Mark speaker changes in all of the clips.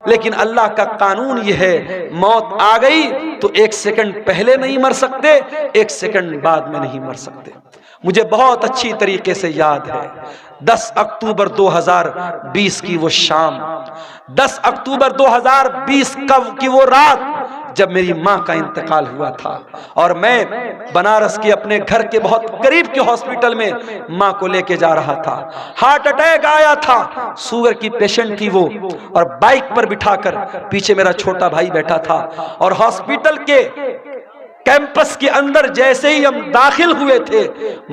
Speaker 1: लेकिन अल्लाह का कानून यह है, मौत आ गई तो 1 सेकंड पहले नहीं मर सकते, 1 सेकंड बाद में नहीं मर सकते। मुझे बहुत अच्छी तरीके से याद है 10 अक्टूबर 2020 की वो शाम, 10 अक्टूबर 2020 की वो रात जब मेरी माँ का इंतकाल हुआ था और मैं बनारस के अपने घर के बहुत करीब के हॉस्पिटल में माँ को लेके जा रहा था। हार्ट अटैक आया था, शुगर की पेशेंट थी वो, और बाइक पर बिठाकर पीछे मेरा छोटा भाई बैठा था। और हॉस्पिटल के कैंपस के अंदर जैसे ही हम दाखिल हुए थे,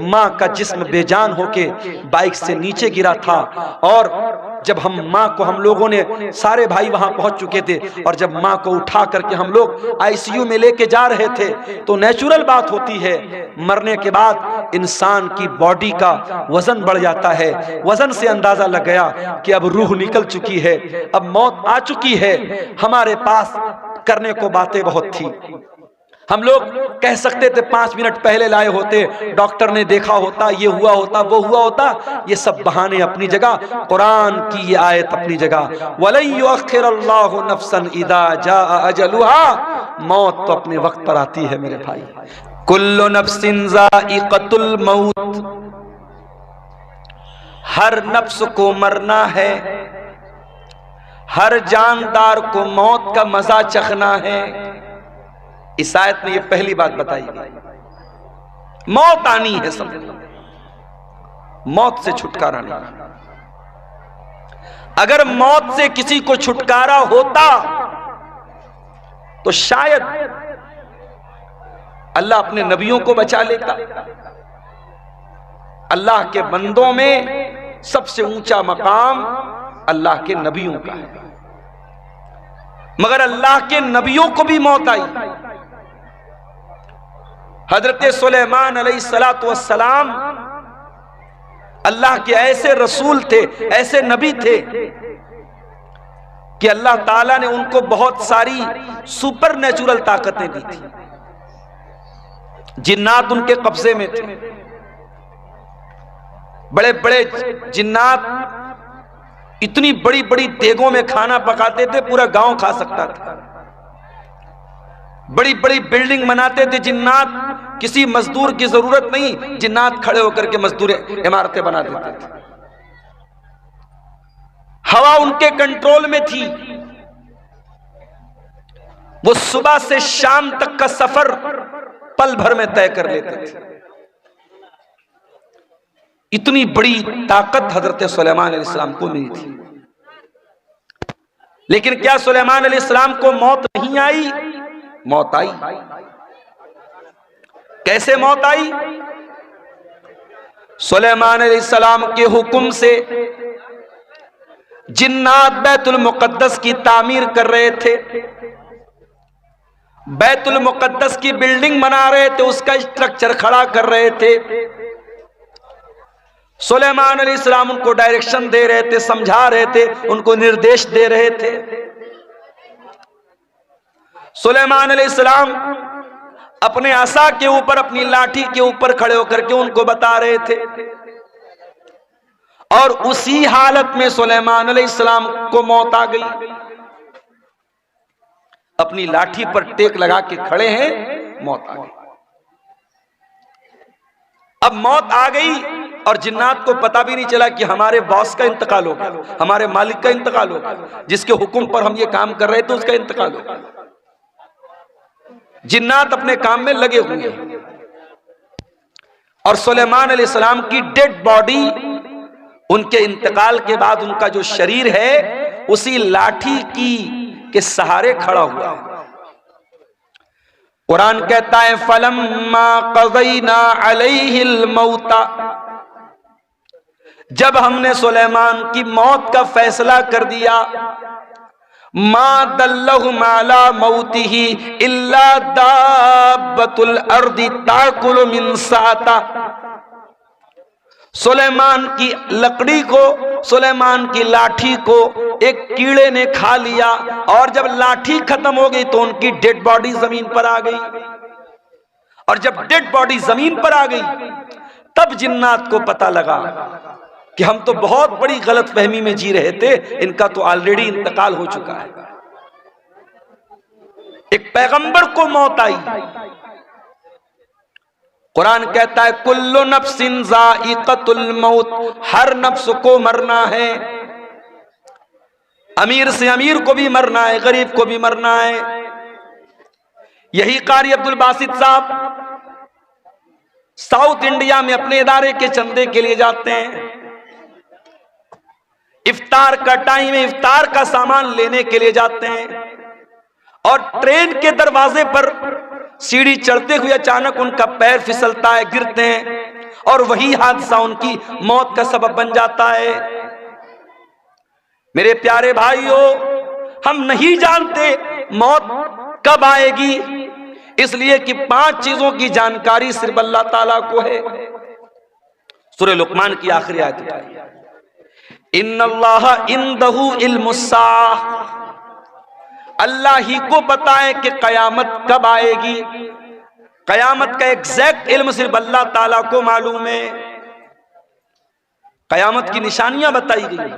Speaker 1: माँ का जिस्म बेजान होके बाइक से नीचे गिरा था। और जब हम लोगों ने सारे भाई वहां पहुंच चुके थे, और जब माँ को उठा करके हम लोग आईसीयू में लेके जा रहे थे, तो नेचुरल बात होती है, मरने के बाद इंसान की बॉडी का वजन बढ़ जाता है। वजन से अंदाजा लग गया कि अब रूह निकल चुकी है, अब मौत आ चुकी है। हमारे पास करने को बातें बहुत थी। हम लोग कह सकते थे 5 मिनट पहले लाए होते, डॉक्टर ने देखा होता, ये हुआ होता, वो हुआ होता। ये सब बहाने अपनी जगह, कुरान की ये आयत अपनी जगह, वलन युअख्खिरुल्लाहु नफ्सन इदा जाअ अजलुहा। मौत तो अपने वक्त पर आती है मेरे भाई। कुल्लु नफ्सिन ज़ाइक़तुल मौत, हर नफ्स को मरना है, हर जानदार को मौत का मजा चखना है। इस आयत में ये पहली बात बताई गई, मौत आनी है सब, मौत से छुटकारा नहीं। अगर मौत से किसी को छुटकारा होता तो शायद अल्लाह अपने नबियों को बचा लेता। अल्लाह के बंदों में सबसे ऊंचा मकाम अल्लाह के नबियों का है, मगर अल्लाह के नबियों को भी मौत आई। हजरत सुलेमान अलैहिस्सलातु वस्सलाम अल्लाह के ऐसे रसूल थे, ऐसे नबी थे कि अल्लाह ताला ने उनको बहुत सारी सुपर नेचुरल ताकतें दी थी। जिन्नात उनके कब्जे में थे, बड़े बड़े जिन्नात इतनी बड़ी बड़ी देगों में खाना पकाते थे, पूरा गांव खा सकता था। बड़ी बड़ी बिल्डिंग बनाते थे जिन्नात, किसी मजदूर की जरूरत नहीं, जिन्नात खड़े होकर के मजदूर इमारतें बना देते थे। हवा उनके कंट्रोल में थी, वो सुबह से शाम तक का सफर पल भर में तय कर लेते थे। इतनी बड़ी ताकत हजरत सुलेमान अलैहिस्सलाम को मिली थी। लेकिन क्या सुलेमान अलैहिस्सलाम को मौत नहीं आई? मौत आई। कैसे मौत आई? सुलेमान अलैहिस्सलाम के हुक्म से जिन्नात बैतुल मुकद्दस की तामीर कर रहे थे, बैतुल मुकद्दस की बिल्डिंग बना रहे थे, उसका स्ट्रक्चर खड़ा कर रहे थे। सुलेमान अलैहिस्सलाम उनको डायरेक्शन दे रहे थे, समझा रहे थे, उनको निर्देश दे रहे थे। सुलेमान अलैहिस्सलाम अपने असा के ऊपर, अपनी लाठी के ऊपर खड़े होकर के उनको बता रहे थे। और उसी हालत में सुलेमान अलैहिस्सलाम को मौत आ गई। अपनी लाठी पर टेक लगा के खड़े हैं, मौत आ गई। अब मौत आ गई और जिन्नात को पता भी नहीं चला कि हमारे बॉस का इंतकाल हो गया, हमारे मालिक का इंतकाल हो गया, जिसके हुक्म पर हम ये काम कर रहे थे उसका इंतकाल हो गया। जिन्नात अपने काम में लगे हुए हैं और सुलेमान अलैहिस्सलाम की डेड बॉडी उनके इंतकाल के बाद उनका जो शरीर है उसी लाठी के सहारे खड़ा हुआ है। कुरान कहता है फलम्मा क़ज़ैना अलैहिल मौता, जब हमने सुलेमान की मौत का फैसला कर दिया, मा दल्लहुम अला मौतिही इल्ला दाब्बतुल अर्दि ताकुलु मिन साता, सुलेमान की लकड़ी को, सुलेमान की लाठी को एक कीड़े ने खा लिया और जब लाठी खत्म हो गई तो उनकी डेड बॉडी जमीन पर आ गई। और जब डेड बॉडी जमीन पर आ गई तब जिन्नात को पता लगा कि हम तो बहुत बड़ी गलतफहमी में जी रहे थे, इनका तो ऑलरेडी इंतकाल हो चुका है। एक पैगंबर को मौत आई। कुरान कहता है कुल्लु नफ्सिन ज़ाइक़तुल मौत, हर नफ्स को मरना है। अमीर से अमीर को भी मरना है, गरीब को भी मरना है। यही कारी अब्दुल बासित साहब साउथ इंडिया में अपने इदारे के चंदे के लिए जाते हैं। इफ्तार का टाइम है, इफ्तार का सामान लेने के लिए जाते हैं और ट्रेन के दरवाजे पर सीढ़ी चढ़ते हुए अचानक उनका पैर फिसलता है, गिरते हैं और वही हादसा उनकी मौत का सबब बन जाता है। मेरे प्यारे भाइयों, हम नहीं जानते मौत कब आएगी, इसलिए कि 5 चीजों की जानकारी सिर्फ अल्लाह ताला को है। सूरह लुकमान की आखिरी आयत है, इन्नल्लाह इंदहु इल्मुस्साअह, अल्लाह ही को पता है कि कयामत कब आएगी। कयामत का एग्जैक्ट इल्म सिर्फ अल्लाह ताला को मालूम है। कयामत की निशानियां बताई गई,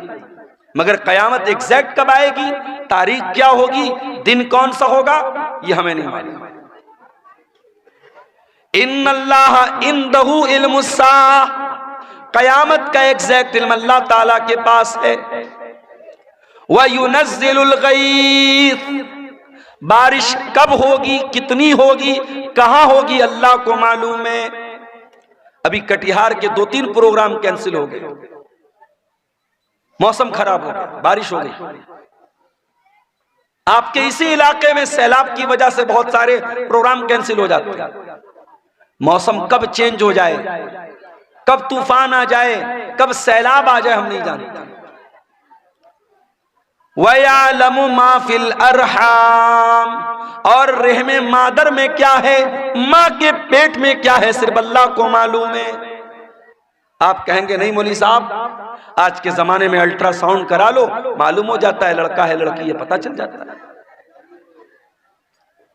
Speaker 1: मगर कयामत एग्जैक्ट कब आएगी, तारीख क्या होगी, दिन कौन सा होगा, यह हमें नहीं मालूम। इन्नल्लाह इंदहु इल्मुस्साअह, कयामत का एग्जैक्ट इल्म अल्लाह ताला के पास है। व युनज़्ज़िलुल गईस, बारिश कब होगी, कितनी होगी, कहां होगी, अल्लाह को मालूम है। अभी कटिहार के 2-3 प्रोग्राम कैंसिल हो गए, मौसम खराब हो गया, बारिश हो गई। आपके इसी इलाके में सैलाब की वजह से बहुत सारे प्रोग्राम कैंसिल हो जाते हैं। मौसम कब चेंज हो जाए, कब तूफान आ जाए, कब सैलाब आ जाए, हम नहीं जानते। वयअलमु मा फिल अरहाम, और रहमे मादर में क्या है, मां के पेट में क्या है, सिर्फ अल्लाह को मालूम है। आप कहेंगे नहीं मौलवी साहब, आज के जमाने में अल्ट्रासाउंड करा लो, मालूम हो जाता है लड़का है लड़की है, पता चल जाता है।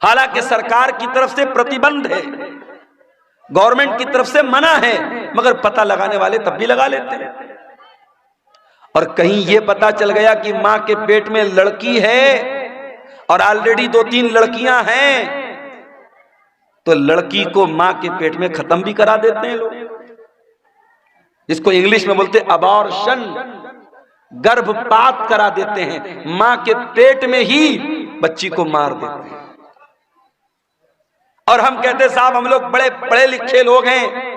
Speaker 1: हालांकि सरकार की तरफ से प्रतिबंध है, गवर्नमेंट की तरफ से मना है, मगर पता लगाने वाले तब भी लगा लेते हैं। और कहीं यह पता चल गया कि मां के पेट में लड़की है और ऑलरेडी 2-3 लड़कियां हैं, तो लड़की को मां के पेट में खत्म भी करा देते हैं लोग, जिसको इंग्लिश में बोलते अबॉर्शन, गर्भपात करा देते हैं, मां के पेट में ही बच्ची को मार देते हैं। और हम कहते साहब हम लोग बड़े पढ़े लिखे लोग हैं,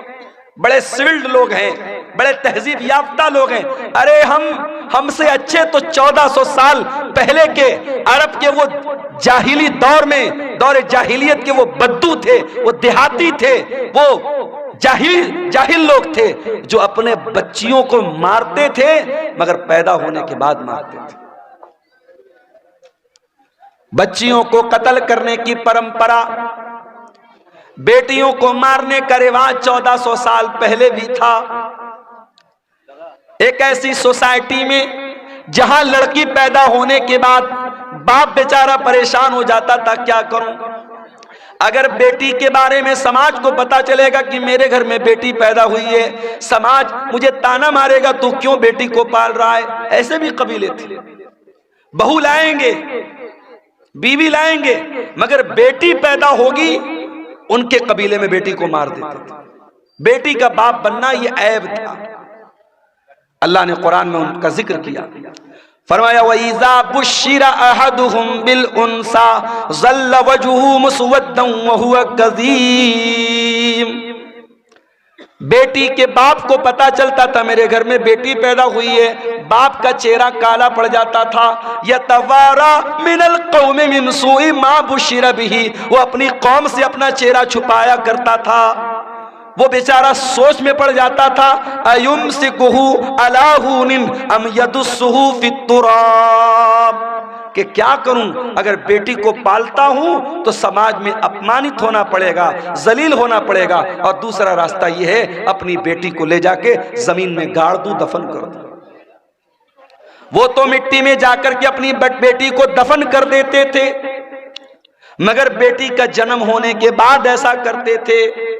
Speaker 1: बड़े सिविल्ड लोग हैं, बड़े तहजीब याफ्ता लोग हैं। अरे हमसे अच्छे तो 1400 साल पहले के अरब के वो जाहिली दौर में, दौर जाहिलियत के वो बद्दू थे, वो देहाती थे, वो जाहिल लोग थे जो अपने बच्चियों को मारते थे मगर पैदा होने के बाद मारते थे। बच्चियों को कत्ल करने की परंपरा, बेटियों को मारने का रिवाज 1400 साल पहले भी था। एक ऐसी सोसाइटी में जहां लड़की पैदा होने के बाद बाप बेचारा परेशान हो जाता था, क्या करूं। अगर बेटी के बारे में समाज को पता चलेगा कि मेरे घर में बेटी पैदा हुई है, समाज मुझे ताना मारेगा, तू क्यों बेटी को पाल रहा है। ऐसे भी कबीले थे, बहू लाएंगे, बीवी लाएंगे, मगर बेटी पैदा होगी उनके कबीले में बेटी को मार देते थे। बेटी का बाप बनना यह ऐब था। अल्लाह ने कुरान में उनका जिक्र किया, फरमाया वइज़ा बुश्शिरा अहदुहुम बिल उन्सा ज़ल्ल वजहुहु मुस्वद्दन व हुवा कज़ीम। बेटी के बाप को पता चलता था मेरे घर में बेटी पैदा हुई है, बाप का चेहरा काला पड़ जाता था। यतवारा मिनल कौम मिन सूइ मा बुश्शिरा बिही, वो अपनी कौम से अपना चेहरा छुपाया करता था। वो बेचारा सोच में पड़ जाता था, अयुमसिकुहु अला हुनिन अम यदुस्सुहु फित्तुराब, कि क्या करूं, अगर बेटी को पालता हूं तो समाज में अपमानित होना पड़ेगा, जलील होना पड़ेगा, और दूसरा रास्ता यह है अपनी बेटी को ले जाके जमीन में गाड़ दूं, दफन कर दूं। वो तो मिट्टी में जाकर के अपनी बेटी को दफन कर देते थे, मगर बेटी का जन्म होने के बाद ऐसा करते थे।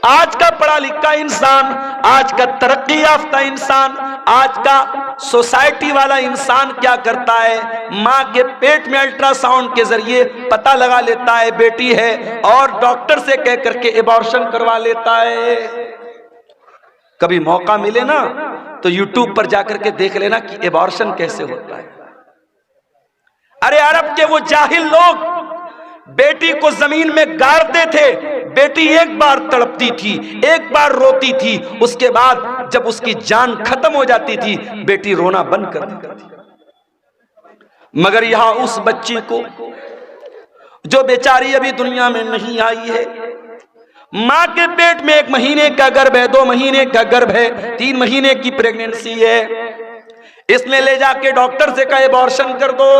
Speaker 1: आज का पढ़ा लिखा इंसान, आज का तरक्की याफ्ता इंसान, आज का सोसाइटी वाला इंसान क्या करता है? माँ के पेट में अल्ट्रासाउंड के जरिए पता लगा लेता है बेटी है, और डॉक्टर से कह करके एबॉर्शन करवा लेता है। कभी मौका मिले ना तो यूट्यूब पर जाकर के देख लेना कि एबॉर्शन कैसे होता है। अरे अरब के वो जाहिल लोग बेटी को जमीन में गाड़ते थे, बेटी एक बार तड़पती थी, एक बार रोती थी, उसके बाद जब उसकी जान खत्म हो जाती थी बेटी रोना बंद कर देती थी। मगर यहां उस बच्ची को जो बेचारी अभी दुनिया में नहीं आई है, मां के पेट में 1 महीने का गर्भ है, 2 महीने का गर्भ है, 3 महीने की प्रेगनेंसी है, इसने ले जाके डॉक्टर से कहा एबॉर्शन कर दो।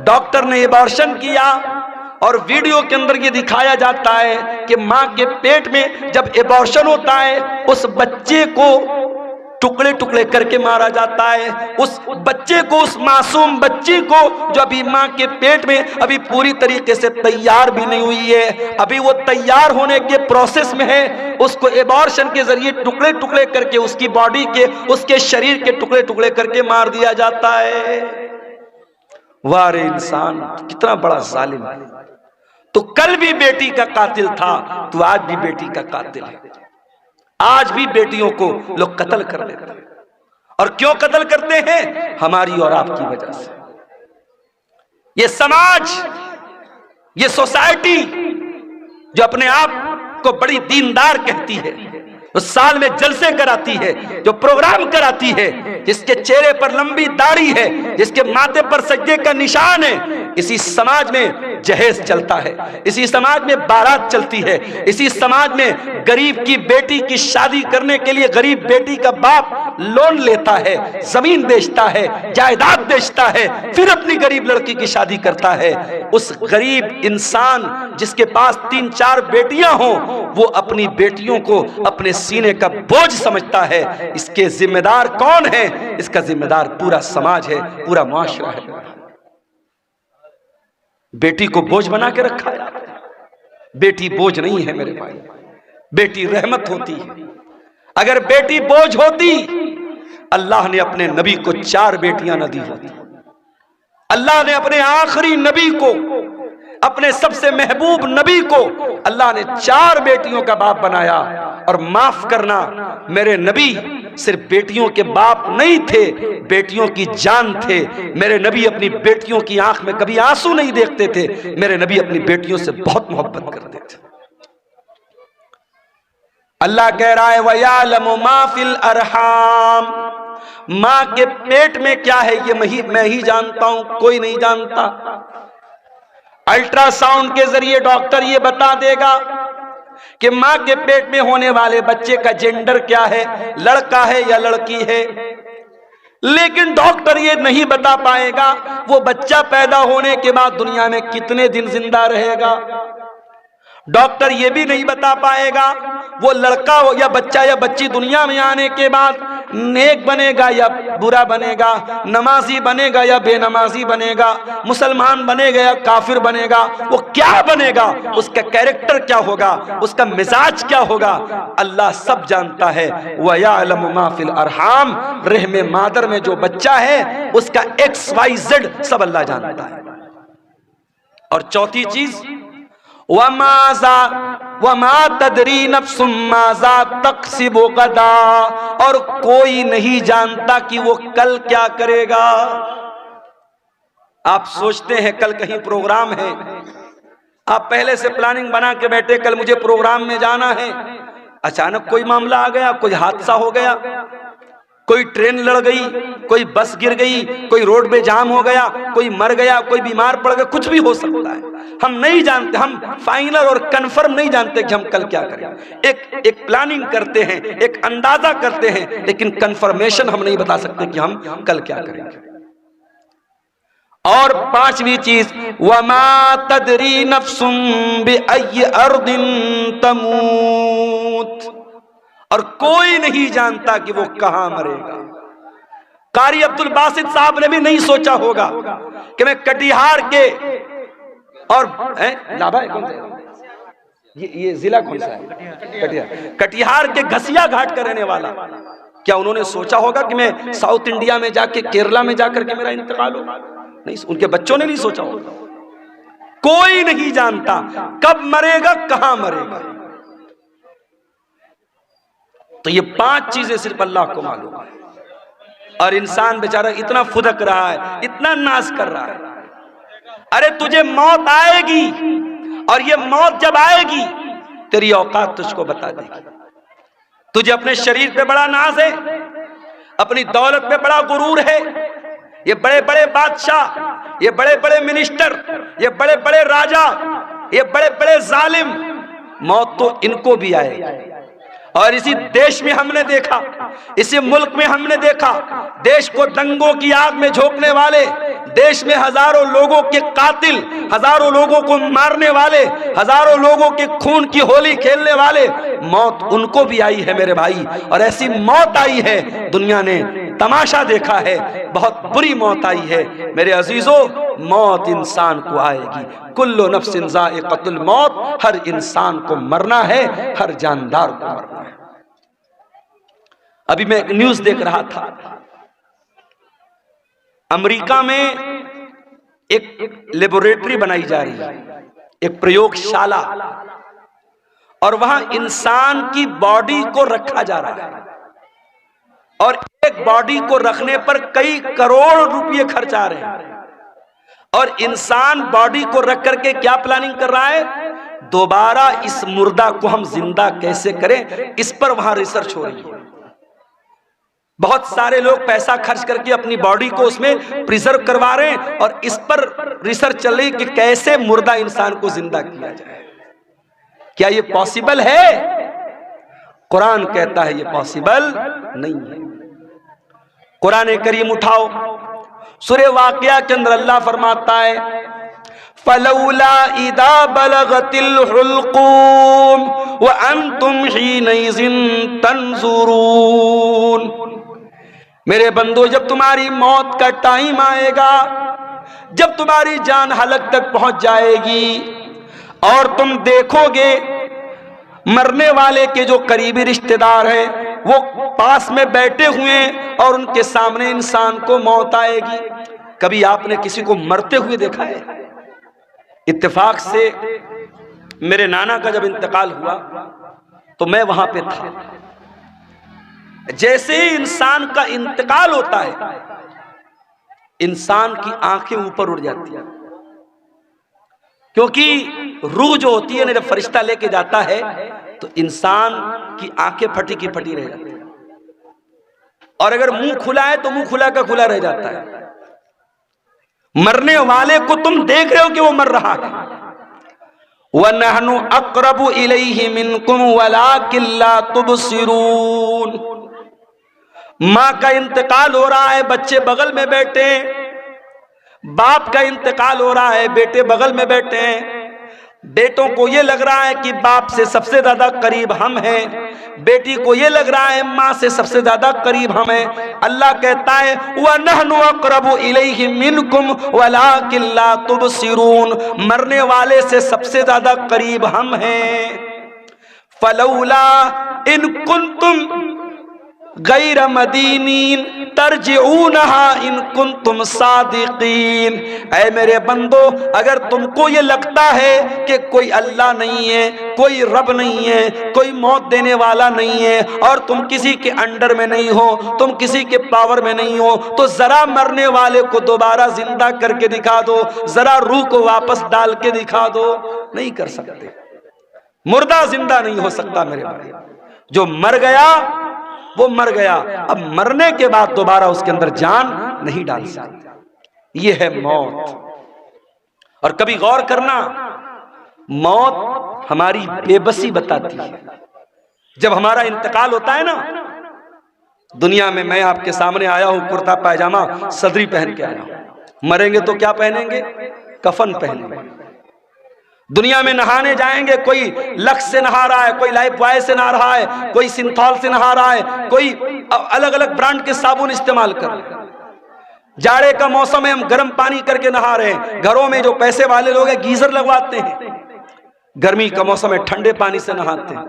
Speaker 1: डॉक्टर ने एबॉर्शन किया और वीडियो के अंदर ये दिखाया जाता है कि मां के पेट में जब एबॉर्शन होता है उस बच्चे को टुकड़े टुकड़े करके मारा जाता है। उस बच्चे को, उस मासूम बच्ची को जो अभी मां के पेट में अभी पूरी तरीके से तैयार भी नहीं हुई है, अभी वो तैयार होने के प्रोसेस में है, उसको एबॉर्शन के जरिए टुकड़े टुकड़े करके उसकी बॉडी के, उसके शरीर के टुकड़े टुकड़े करके मार दिया जाता है। वाह रे इंसान, कितना बड़ा जालिम है। तो कल भी बेटी का कातिल था, तो आज भी बेटी का कातिल है। आज भी बेटियों को लोग कत्ल कर लेते हैं। और क्यों कत्ल करते हैं? हमारी और आपकी वजह से। ये समाज, ये सोसाइटी जो अपने आप को बड़ी दीनदार कहती है, जो साल में जलसे कराती है, जो प्रोग्राम कराती है, जिसके चेहरे पर लंबी दाढ़ी है, जिसके माथे पर सज्जे का निशान है, इसी समाज में जहेज चलता है, इसी समाज में बारात चलती है, इसी समाज में गरीब की बेटी की शादी करने के लिए गरीब बेटी का बाप लोन लेता है, जमीन बेचता है, जायदाद बेचता है, फिर अपनी गरीब लड़की की शादी करता है। उस गरीब इंसान जिसके पास 3-4 बेटियां हों, वो अपनी बेटियों को अपने सीने का बोझ समझता है। इसके जिम्मेदार कौन है? इसका जिम्मेदार पूरा समाज है, पूरा मुआशरा है। बेटी को बोझ बना के रखा है। बेटी बोझ नहीं है मेरे भाई, बेटी रहमत होती है। अगर बेटी बोझ होती, अल्लाह ने अपने नबी को 4 बेटियां न दी होती। अल्लाह ने अपने आखिरी नबी को, अपने सबसे महबूब नबी को अल्लाह ने 4 बेटियों का बाप बनाया। और माफ करना, मेरे नबी सिर्फ बेटियों के बाप नहीं थे, बेटियों की जान थे। मेरे नबी अपनी बेटियों की आंख में कभी आंसू नहीं देखते थे। मेरे नबी अपनी बेटियों से बहुत मोहब्बत करते थे। अल्लाह कह रहा है वयालमु मा फिल अरहाम, मां के पेट में क्या है ये मैं ही जानता हूं, कोई नहीं जानता। अल्ट्रासाउंड के जरिए डॉक्टर ये बता देगा कि मां के पेट में होने वाले बच्चे का जेंडर क्या है, लड़का है या लड़की है, लेकिन डॉक्टर ये नहीं बता पाएगा वो बच्चा पैदा होने के बाद दुनिया में कितने दिन जिंदा रहेगा। डॉक्टर ये भी नहीं बता पाएगा वो लड़का हो या बच्चा या बच्ची दुनिया में आने के बाद नेक बनेगा या बुरा बनेगा, नमाजी बनेगा या बेनमाजी बनेगा, मुसलमान बनेगा या काफिर बनेगा, वो क्या बनेगा, उसका कैरेक्टर क्या होगा, उसका मिजाज क्या होगा, अल्लाह सब जानता है। वयअलमु मा फिल अरहाम, रहमे मादर में जो बच्चा है उसका XYZ सब अल्लाह जानता है। और चौथी चीज वमा तदरी नफ्सुम माज़ा तक्सिबु गदा, और कोई नहीं जानता कि वो कल क्या करेगा। आप सोचते हैं कल कहीं प्रोग्राम है, आप पहले से प्लानिंग बना के बैठे कल मुझे प्रोग्राम में जाना है, अचानक कोई मामला आ गया, कोई हादसा हो गया, कोई ट्रेन लड़ गई, कोई बस गिर गई, कोई रोड पे जाम हो गया, कोई मर गया, कोई बीमार पड़ गया, कुछ भी हो सकता है। हम नहीं जानते, हम फाइनल और कंफर्म नहीं जानते कि हम कल क्या करें। एक प्लानिंग करते हैं, एक अंदाजा करते हैं, लेकिन कंफर्मेशन हम नहीं बता सकते कि हम कल क्या करेंगे। और पांचवी चीज वमा तदरी नफ्सुम बिअय्यि अर्दिन तमूत, और कोई नहीं जानता कि वो कहां मरेगा। कारी अब्दुल बासित साहब ने भी नहीं सोचा होगा कि मैं कटिहार के और लाभा ये जिला कौन सा है? कटिहार। कटिहार के घसिया घाट का रहने वाला, क्या उन्होंने सोचा होगा कि मैं साउथ इंडिया में जाके, केरला में जाकर के मेरा इंतकाल हो? नहीं, उनके बच्चों ने नहीं सोचा होगा। कोई नहीं जानता कब मरेगा, कहां मरेगा। तो ये 5 चीजें सिर्फ अल्लाह को मालूम है। और इंसान बेचारा इतना फुदक रहा है, इतना नाज कर रहा है। अरे तुझे मौत आएगी, और ये मौत जब आएगी तेरी औकात तुझको बता देगी। तुझे अपने शरीर पे बड़ा नाज है, अपनी दौलत पे बड़ा गुरूर है। ये बड़े बड़े बादशाह, ये बड़े बड़े मिनिस्टर, ये बड़े बड़े राजा, ये बड़े बड़े जालिम, मौत तो इनको भी आएगी। और इसी देश में हमने देखा, इसी मुल्क में हमने देखा, देश को दंगों की आग में झोंकने वाले, देश में हजारों लोगों के कातिल, हजारों लोगों को मारने वाले, हजारों लोगों के खून की होली खेलने वाले, मौत उनको भी आई है मेरे भाई। और ऐसी मौत आई है, दुनिया ने तमाशा देखा है, बहुत बुरी मौत आई है मेरे अजीजों। मौत इंसान को आएगी। कुल्लु नफ्सिन ज़ाइक़तुल मौत, हर इंसान को मरना है, हर जानदार को मरना है। अभी मैं एक न्यूज देख रहा था, अमेरिका में एक लेबोरेटरी बनाई जा रही है, एक प्रयोगशाला, और वहां इंसान की बॉडी को रखा जा रहा है। और एक बॉडी को रखने पर कई करोड़ रुपए खर्च आ रहे हैं। और इंसान बॉडी को रख करके क्या प्लानिंग कर रहा है, दोबारा इस मुर्दा को हम जिंदा कैसे करें, इस पर वहां रिसर्च हो रही है। बहुत सारे लोग पैसा खर्च करके अपनी बॉडी को उसमें प्रिजर्व करवा रहे हैं, और इस पर रिसर्च चल रही कि कैसे मुर्दा इंसान को जिंदा किया जाए। क्या ये पॉसिबल है? कुरान कहता है ये पॉसिबल नहीं है। कुरान करीम उठाओ, सूरह वाक़िया के अंदर अल्लाह फरमाता है, फलौला इदा बलगतिल हुल्क़ूम व अंतुम हीनइज़िन तंज़ुरून। मेरे बंदो, जब तुम्हारी मौत का टाइम आएगा, जब तुम्हारी जान हलक तक पहुंच जाएगी, और तुम देखोगे मरने वाले के जो करीबी रिश्तेदार हैं वो पास में बैठे हुए हैं, और उनके सामने इंसान को मौत आएगी। कभी आपने किसी को मरते हुए देखा है? इत्तेफाक से मेरे नाना का जब इंतकाल हुआ तो मैं वहां पे था। जैसे ही इंसान का इंतकाल होता है, इंसान की आंखें ऊपर उड़ जाती है, क्योंकि रूह जो होती है ना, जब फरिश्ता लेके जाता है तो इंसान की आंखें फटी की फटी रह जाती है, और अगर मुंह खुला है तो मुंह खुला का खुला रह जाता है। मरने वाले को तुम देख रहे हो कि वो मर रहा है। वनहनु अक़रबु इलैहि मिनकुम वलाकिन ला तुबसिरून। मां का इंतकाल हो रहा है, बच्चे बगल में बैठे हैं, बाप का इंतकाल हो रहा है, बेटे बगल में बैठे हैं। बेटों को ये लग रहा है कि बाप से सबसे ज्यादा करीब हम हैं, बेटी को ये लग रहा है माँ से सबसे ज्यादा करीब हम हैं। अल्लाह कहता है वनहनु अक़रबु इलैहि मिनकुम वलाकिन ला तुबसिरून, मरने वाले से सबसे ज्यादा करीब हम हैं। फलौला इन कुंतुम गैर मदीनीन तरजिऊनहा इन कुंतुम सादिकीन। ऐ मेरे बंदो, अगर तुमको ये लगता है कि कोई अल्लाह नहीं है, कोई रब नहीं है, कोई मौत देने वाला नहीं है, और तुम किसी के अंडर में नहीं हो, तुम किसी के पावर में नहीं हो, तो जरा मरने वाले को दोबारा जिंदा करके दिखा दो, जरा रूह को वापस डाल के दिखा दो। नहीं कर सकते। मुर्दा जिंदा नहीं हो सकता मेरे भाई। जो मर गया वो मर गया, अब मरने के बाद दोबारा उसके अंदर जान नहीं डाल सकते। ये है मौत। और कभी गौर करना, मौत हमारी बेबसी बताती है। जब हमारा इंतकाल होता है ना, दुनिया में मैं आपके सामने आया हूं, कुर्ता पायजामा सदरी पहन के आया हूं। मरेंगे तो क्या पहनेंगे? कफन पहनेंगे। दुनिया में नहाने जाएंगे, कोई लक्स से नहा रहा है, कोई लाइफ बॉय से नहा रहा है, कोई सिंथॉल से नहा रहा है, कोई अलग अलग ब्रांड के साबुन इस्तेमाल कर रहे हैं। जाड़े का मौसम है, हम गर्म पानी करके नहा रहे हैं। घरों में जो पैसे वाले लोग हैं गीजर लगवाते हैं, गर्मी का मौसम है, ठंडे पानी से नहाते हैं।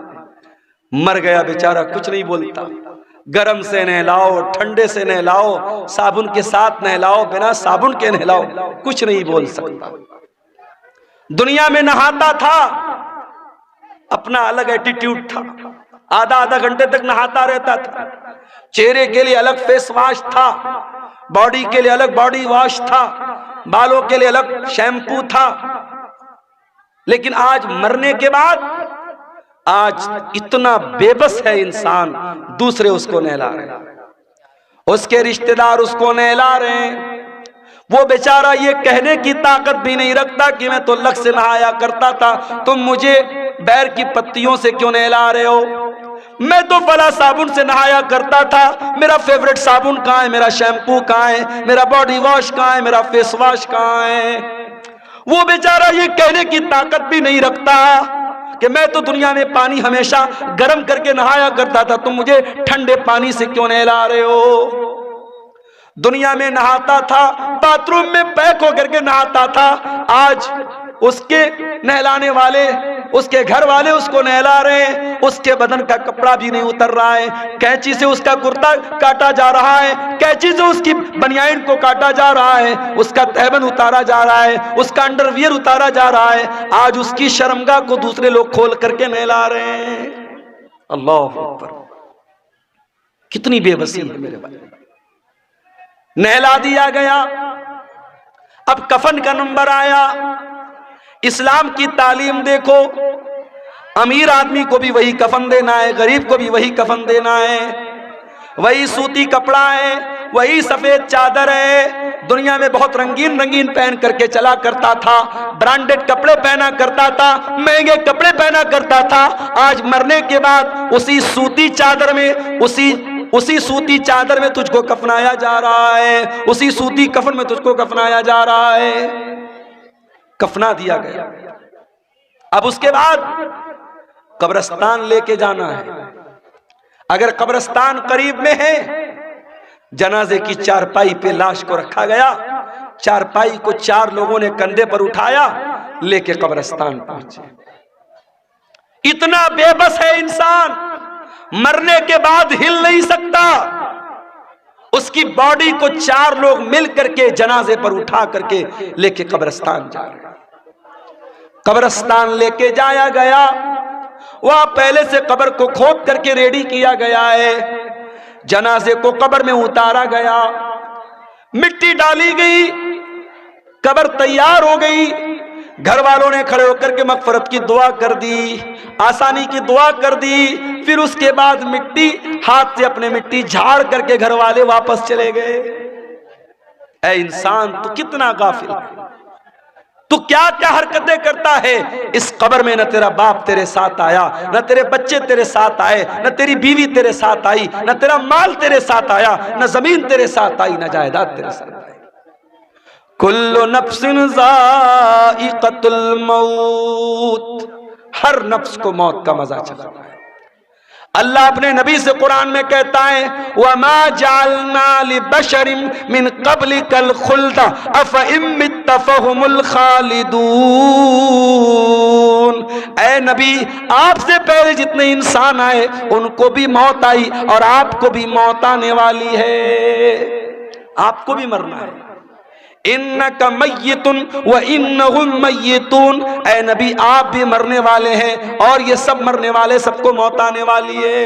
Speaker 1: मर गया बेचारा, कुछ नहीं बोलता। गरम से नहलाओ, ठंडे से नहलाओ, साबुन के साथ नहलाओ, बिना साबुन के नहलाओ, कुछ नहीं बोल सकता। दुनिया में नहाता था, अपना अलग एटीट्यूड था, आधा आधा घंटे तक नहाता रहता था। चेहरे के लिए अलग फेस वॉश था, बॉडी के लिए अलग बॉडी वॉश था, बालों के लिए अलग शैम्पू था। लेकिन आज मरने के बाद आज इतना बेबस है इंसान, दूसरे उसको नहला रहे हैं, उसके रिश्तेदार उसको नहला रहे हैं। वो बेचारा ये कहने की ताकत भी नहीं रखता कि मैं तो लक से नहाया करता था, तुम मुझे बैर की पत्तियों से क्यों नहला रहे हो? मैं तो फला साबुन से नहाया करता था, मेरा फेवरेट साबुन कहाँ है, मेरा शैम्पू कहाँ है, मेरा बॉडी वॉश कहाँ है, मेरा फेस वॉश कहाँ है? वो बेचारा ये कहने की ताकत भी नहीं रखता कि मैं तो दुनिया में पानी हमेशा गर्म करके नहाया करता था, तुम मुझे ठंडे पानी से क्यों नहला रहे हो? दुनिया में नहाता था, बाथरूम में पैक होकर के नहाता था, आज उसके नहलाने वाले, उसके घर वाले उसको नहला रहे हैं, उसके बदन का कपड़ा भी नहीं उतर रहा है, कैंची से उसका कुर्ता काटा जा रहा है, कैंची से उसकी बनियान को काटा जा रहा है, उसका तहबन उतारा जा रहा है, उसका अंडरवियर उतारा जा रहा है। आज उसकी शर्मगाह को दूसरे लोग खोल करके नहला रहे हैं। अल्लाह अकबर, कितनी बेबसी है मेरे भाई। नहला दिया गया, अब कफन का नंबर आया। इस्लाम की तालीम देखो, अमीर आदमी को भी वही कफन देना है, गरीब को भी वही कफन देना है, वही सूती कपड़ा है, वही सफेद चादर है। दुनिया में बहुत रंगीन रंगीन पहन करके चला करता था, ब्रांडेड कपड़े पहना करता था, महंगे कपड़े पहना करता था। आज मरने के बाद उसी सूती चादर में, उसी सूती चादर में तुझको कफनाया जा रहा है, उसी सूती कफन में तुझको कफनाया जा रहा है। कफना दिया गया, अब उसके बाद कब्रिस्तान लेके जाना है। अगर कब्रिस्तान करीब में है, जनाजे की चारपाई पे लाश को रखा गया, चारपाई को 4 लोगों ने कंधे पर उठाया, लेके कब्रिस्तान पहुंचे। इतना बेबस है इंसान, मरने के बाद हिल नहीं सकता। उसकी बॉडी को 4 लोग मिल करके जनाजे पर उठा करके लेके कब्रिस्तान जा रहे हैं। कब्रिस्तान लेके जाया गया, वहां पहले से कब्र को खोद करके रेडी किया गया है। जनाजे को कब्र में उतारा गया, मिट्टी डाली गई, कब्र तैयार हो गई। घर वालों ने खड़े होकर के मगफरत की दुआ कर दी, आसानी की दुआ कर दी। फिर उसके बाद मिट्टी हाथ से अपने मिट्टी झाड़ करके घर वाले वापस चले गए। ऐ इंसान, तू कितना गाफिल है, तू क्या क्या हरकतें करता है। इस कब्र में न तेरा बाप तेरे साथ आया, न तेरे बच्चे तेरे साथ आए, न तेरी बीवी तेरे साथ आई, न तेरा माल तेरे साथ आया, न जमीन तेरे साथ आई, न जायदाद तेरे साथ आई। कुल्लु नफ्सिन ज़ाइक़तुल मौत, हर नफ्स को मौत का मजा चखना है। अल्लाह अपने नबी से कुरान में कहता है, वमा जअलना लिबशरिन मिन क़ब्लिकल खुल्द अफ़इन मित्त फ़हुमुल खालिदून। ऐ नबी, आपसे पहले जितने इंसान आए उनको भी मौत आई और आपको भी मौत आने वाली है, आपको भी मरना है। इन्नका मय्यितुन व इन्नहुम मय्यितून, ऐ नबी आप भी मरने वाले हैं और ये सब मरने वाले, सबको मौत आने वाली है।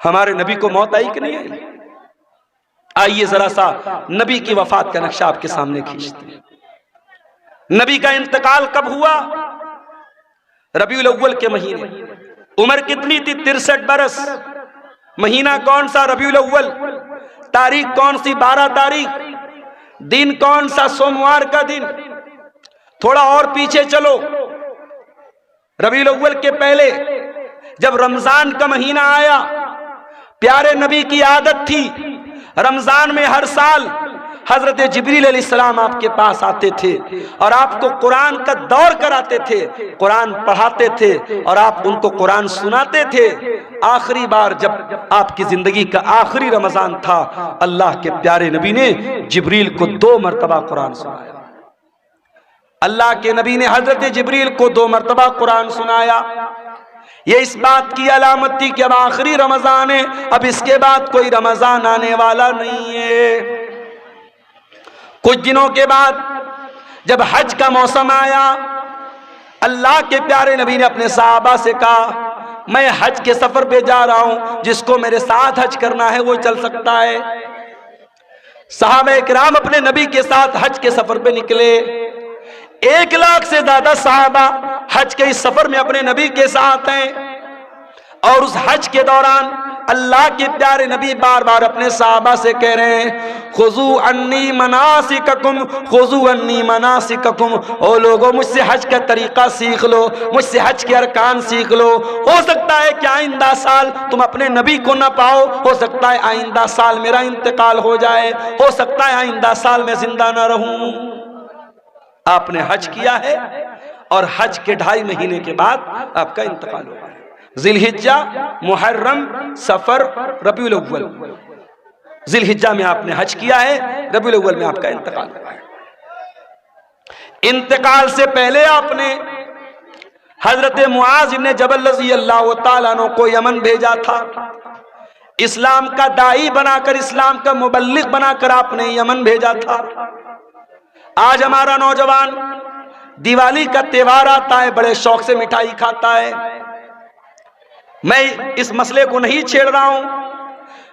Speaker 1: हमारे नबी को मौत आई कि नहीं आई? आइए जरा सा नबी की वफात का नक्शा आपके सामने खींचते हैं। नबी का इंतकाल कब हुआ? रबीउल अव्वल के महीने। उम्र कितनी थी? 63 बरस। महीना कौन सा? रबीउल अव्वल। तारीख कौन सी? 12 तारीख। दिन कौन सा? सोमवार का दिन। थोड़ा और पीछे चलो, रबीउल अव्वल के पहले जब रमजान का महीना आया, प्यारे नबी की आदत थी रमजान में हर साल हजरत जिब्रील अलैहिस्सलाम आपके पास आते थे और आपको कुरान का दौर कराते थे, कुरान पढ़ाते थे और आप उनको कुरान सुनाते थे। आखिरी बार जब आपकी जिंदगी का आखिरी रमजान था, अल्लाह के प्यारे नबी ने जिब्रील को 2 मरतबा कुरान सुनाया। अल्लाह के नबी ने हजरत जिब्रील को 2 मरतबा कुरान सुनाया। ये इस बात की अलामत थी कि अब आखिरी रमजान है, अब इसके बाद कोई रमजान आने वाला नहीं है। कुछ दिनों के बाद जब हज का मौसम आया, अल्लाह के प्यारे नबी ने अपने सहाबा से कहा, मैं हज के सफर पे जा रहा हूं, जिसको मेरे साथ हज करना है वो चल सकता है। सहाबा इकराम अपने नबी के साथ हज के सफर पे निकले। 1 लाख से ज्यादा सहाबा हज के इस सफर में अपने नबी के साथ हैं। और उस हज के दौरान अल्लाह के प्यारे नबी बार बार अपने सहाबा से कह रहे हैं, खुजू अन्नी मनासिककुम, खुजू अन्नी मनासिककुम। ओ लोगों, मुझसे हज का तरीका सीख लो, मुझसे हज के अरकान सीख लो। हो सकता है कि आइंदा साल तुम अपने नबी को ना पाओ, हो सकता है आइंदा साल मेरा इंतकाल हो जाए, हो सकता है आइंदा साल मैं जिंदा ना रहूं। आपने हज किया है और हज के 2.5 महीने के बाद आपका इंतकाल होगा। जिलहिज्जा, मुहर्रम, सफर, रबीउल अव्वल। जिलहिज्जा में आपने हज किया है, रबीउल अव्वल में आपका इंतकाल हुआ है। इंतकाल से पहले आपने हजरत मुआज इब्न जबल रज़ी अल्लाह तआला अन्हु को यमन भेजा था। इस्लाम का दाई बनाकर, इस्लाम का मुबल्लिग बनाकर आपने यमन भेजा था। आज हमारा नौजवान दिवाली का त्योहार आता है, बड़े शौक से मिठाई खाता है। मैं इस मसले को नहीं छेड़ रहा हूं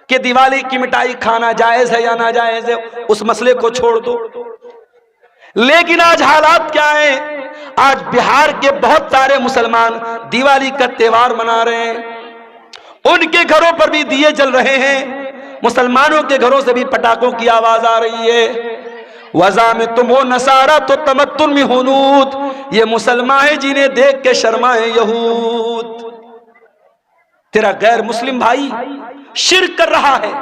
Speaker 1: कि दिवाली की मिठाई खाना जायज है या ना जायज है, उस मसले को छोड़ दो। लेकिन आज हालात क्या है? आज बिहार के बहुत सारे मुसलमान दिवाली का त्योहार मना रहे हैं। उनके घरों पर भी दिए जल रहे हैं, मुसलमानों के घरों से भी पटाखों की आवाज आ रही है। वज़ा में तुम हो नसारा तो तमत्तुन में हुनूद, ये मुसलमान है जिन्हें देख के शर्माए यहूद। तेरा गैर मुस्लिम भाई शिर्क कर रहा है,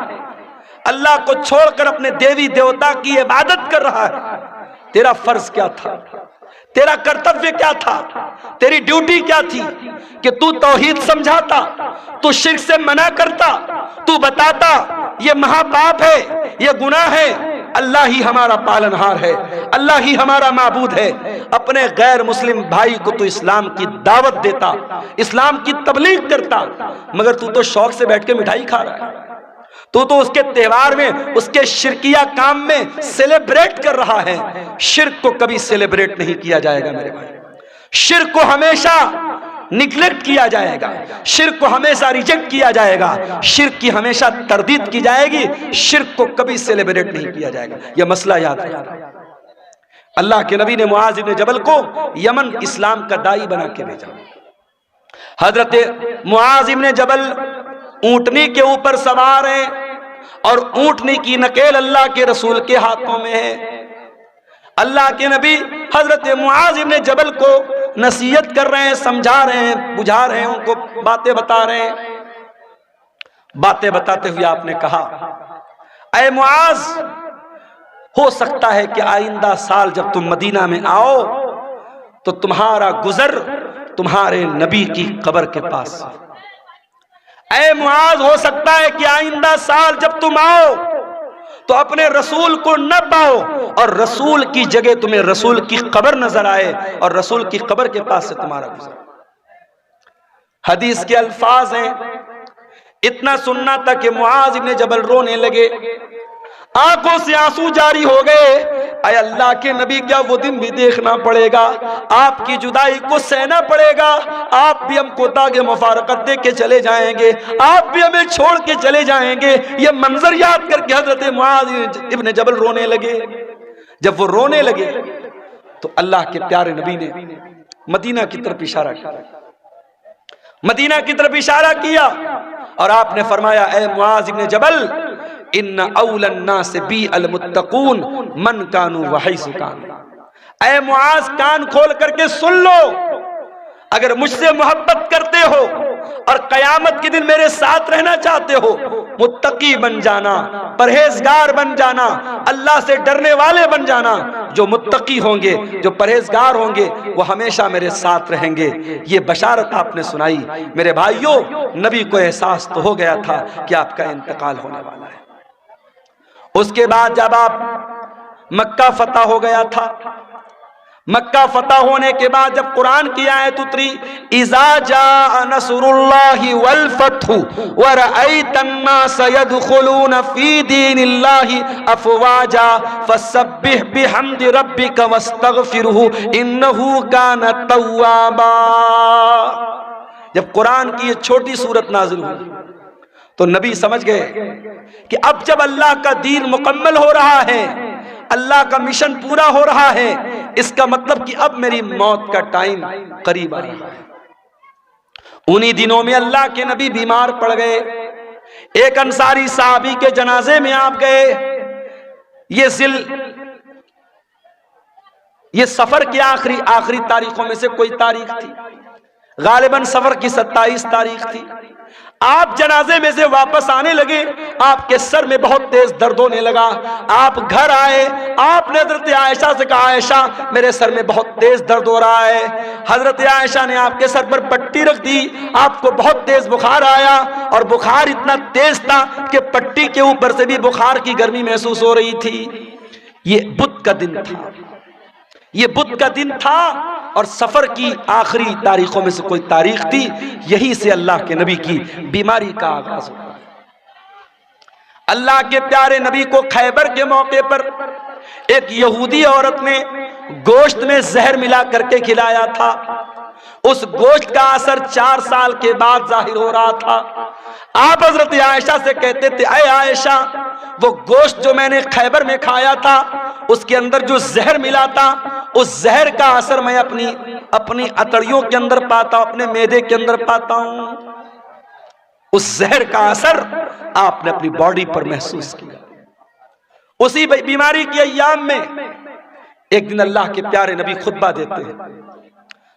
Speaker 1: अल्लाह को छोड़कर अपने देवी देवता की इबादत कर रहा है। तेरा फर्ज क्या था? तेरा कर्तव्य क्या था? तेरी ड्यूटी क्या थी कि तू तौहीद समझाता, तू शिर्क से मना करता, तू बताता ये महापाप है, ये गुनाह है, अल्लाह ही हमारा पालनहार है, अल्लाह ही हमारा माबूद है। अपने गैर मुस्लिम भाई को तू इस्लाम की दावत देता, इस्लाम की तबलीग करता, मगर तू तो शौक से बैठ के मिठाई खा रहा है। तू तो उसके त्योहार में, उसके शिरकिया काम में सेलिब्रेट कर रहा है। शिर्क को कभी सेलिब्रेट नहीं किया जाएगा मेरे भाई, शिर्क को हमेशा निग्लेक्ट किया जाएगा, शिर्क को हमेशा रिजेक्ट किया जाएगा, शिर्क की हमेशा तरदीद की जाएगी, शिर्क को कभी सेलिब्रेट नहीं किया जाएगा। यह मसला याद रखना। अल्लाह के नबी ने मुआज इब्न जबल को यमन इस्लाम का दाई बना के भेजा। हजरत मुआज इब्न जबल ऊंटनी के ऊपर सवार हैं और ऊंटनी की नकेल अल्लाह के रसूल के हाथों में है। अल्लाह के नबी हजरत मुआज इब्न जबल को नसीहत कर रहे हैं, समझा रहे हैं, बुझा रहे हैं, उनको बातें बता रहे हैं। बातें बताते हुए आपने कहा, ऐ मुआज, हो सकता है कि आइंदा साल जब तुम मदीना में आओ तो तुम्हारा गुजर तुम्हारे नबी की कब्र के पास। ऐ मुआज, हो सकता है कि आइंदा साल जब तुम आओ तो अपने रसूल को न पाओ और रसूल की जगह तुम्हें रसूल की कब्र नजर आए और रसूल की कब्र के पास से तुम्हारा गुजर। हदीस के अल्फाज हैं, इतना सुनना था कि मुआज इब्न जबल रोने लगे, आंखों से आंसू जारी हो गए। ऐ अल्लाह के नबी, क्या वो दिन भी देखना पड़ेगा? आपकी जुदाई को सहना पड़ेगा, आप भी हमको दागे मुफारकत दे के चले जाएंगे, आप भी हमें छोड़ के चले जाएंगे। ये मंजर याद करके हजरत मुआज इब्न जबल रोने लगे। जब वो रोने लगे तो अल्लाह के प्यारे नबी ने मदीना की तरफ इशारा किया, मदीना की तरफ इशारा किया और आपने फरमाया, ऐ मुआज इब्न जबल, इन्ना औलन नास बी अल मुत्तकून मन कानू वहैसु कान। ऐ मुआज, कान खोल करके सुन लो, अगर मुझसे मोहब्बत करते हो और कयामत के दिन मेरे साथ रहना चाहते हो, मुत्तकी बन जाना, परहेजगार बन जाना, अल्लाह से डरने वाले बन जाना। जो मुत्तकी होंगे, जो परहेजगार होंगे, वो हमेशा मेरे साथ रहेंगे। ये बशारत आपने सुनाई। मेरे भाइयों, नबी को एहसास तो हो गया था कि आपका इंतकाल होने वाला है। उसके बाद जब आप मक्का फतह हो गया था, मक्का फतह होने के बाद जब कुरान की आयत उतरी, इज़ा जा नसरुल्लाहि वल फतहु व रअयतन नास यदखुलून फी दीनिल्लाहि अफवाजा फसब्बिह बिहम्दि रब्बिका वस्तगफिरहु इन्नहु कान तव्वाबा। जब कुरान की ये छोटी सूरत नाजिल हुई तो नबी समझ गए कि अब जब अल्लाह का दीन मुकम्मल हो रहा है, अल्लाह का मिशन पूरा हो रहा है, इसका मतलब कि अब मेरी मौत का टाइम करीब आ रहा है। उन्हीं दिनों में अल्लाह के नबी बीमार पड़ गए। एक अंसारी साहबी के जनाजे में आप गए। ये सफर की आखिरी तारीखों में से कोई तारीख थी, गालिबन सफर की 27 तारीख थी। आप जनाजे में से वापस आने लगे, आपके सर में बहुत तेज दर्द होने लगा। आप घर आए, आपने हजरत आयशा से कहा, आयशा मेरे सर में बहुत तेज दर्द हो रहा है। हजरत आयशा ने आपके सर पर पट्टी रख दी। आपको बहुत तेज बुखार आया और बुखार इतना तेज था कि पट्टी के ऊपर से भी बुखार की गर्मी महसूस हो रही थी। ये बुध का दिन था, ये बुध का दिन था और सफर की आखिरी तारीखों में से कोई तारीख थी। यही से अल्लाह के नबी की बीमारी का आगाज हुआ। अल्लाह के प्यारे नबी को खैबर के मौके पर एक यहूदी औरत ने गोश्त में जहर मिला करके खिलाया था। उस गोश्त का असर 4 साल के बाद जाहिर हो रहा था। आप हजरत आयशा से कहते थे, अय आयशा, वो गोश्त जो मैंने खैबर में खाया था उसके अंदर जो जहर मिला था, उस जहर का असर मैं अपनी अतड़ियों के अंदर पाता हूं, अपने मैदे के अंदर पाता हूं। उस जहर का असर आपने अपनी बॉडी पर महसूस किया। उसी बीमारी के अय्याम में एक दिन अल्लाह के प्यारे नबी खुतबा देते हैं।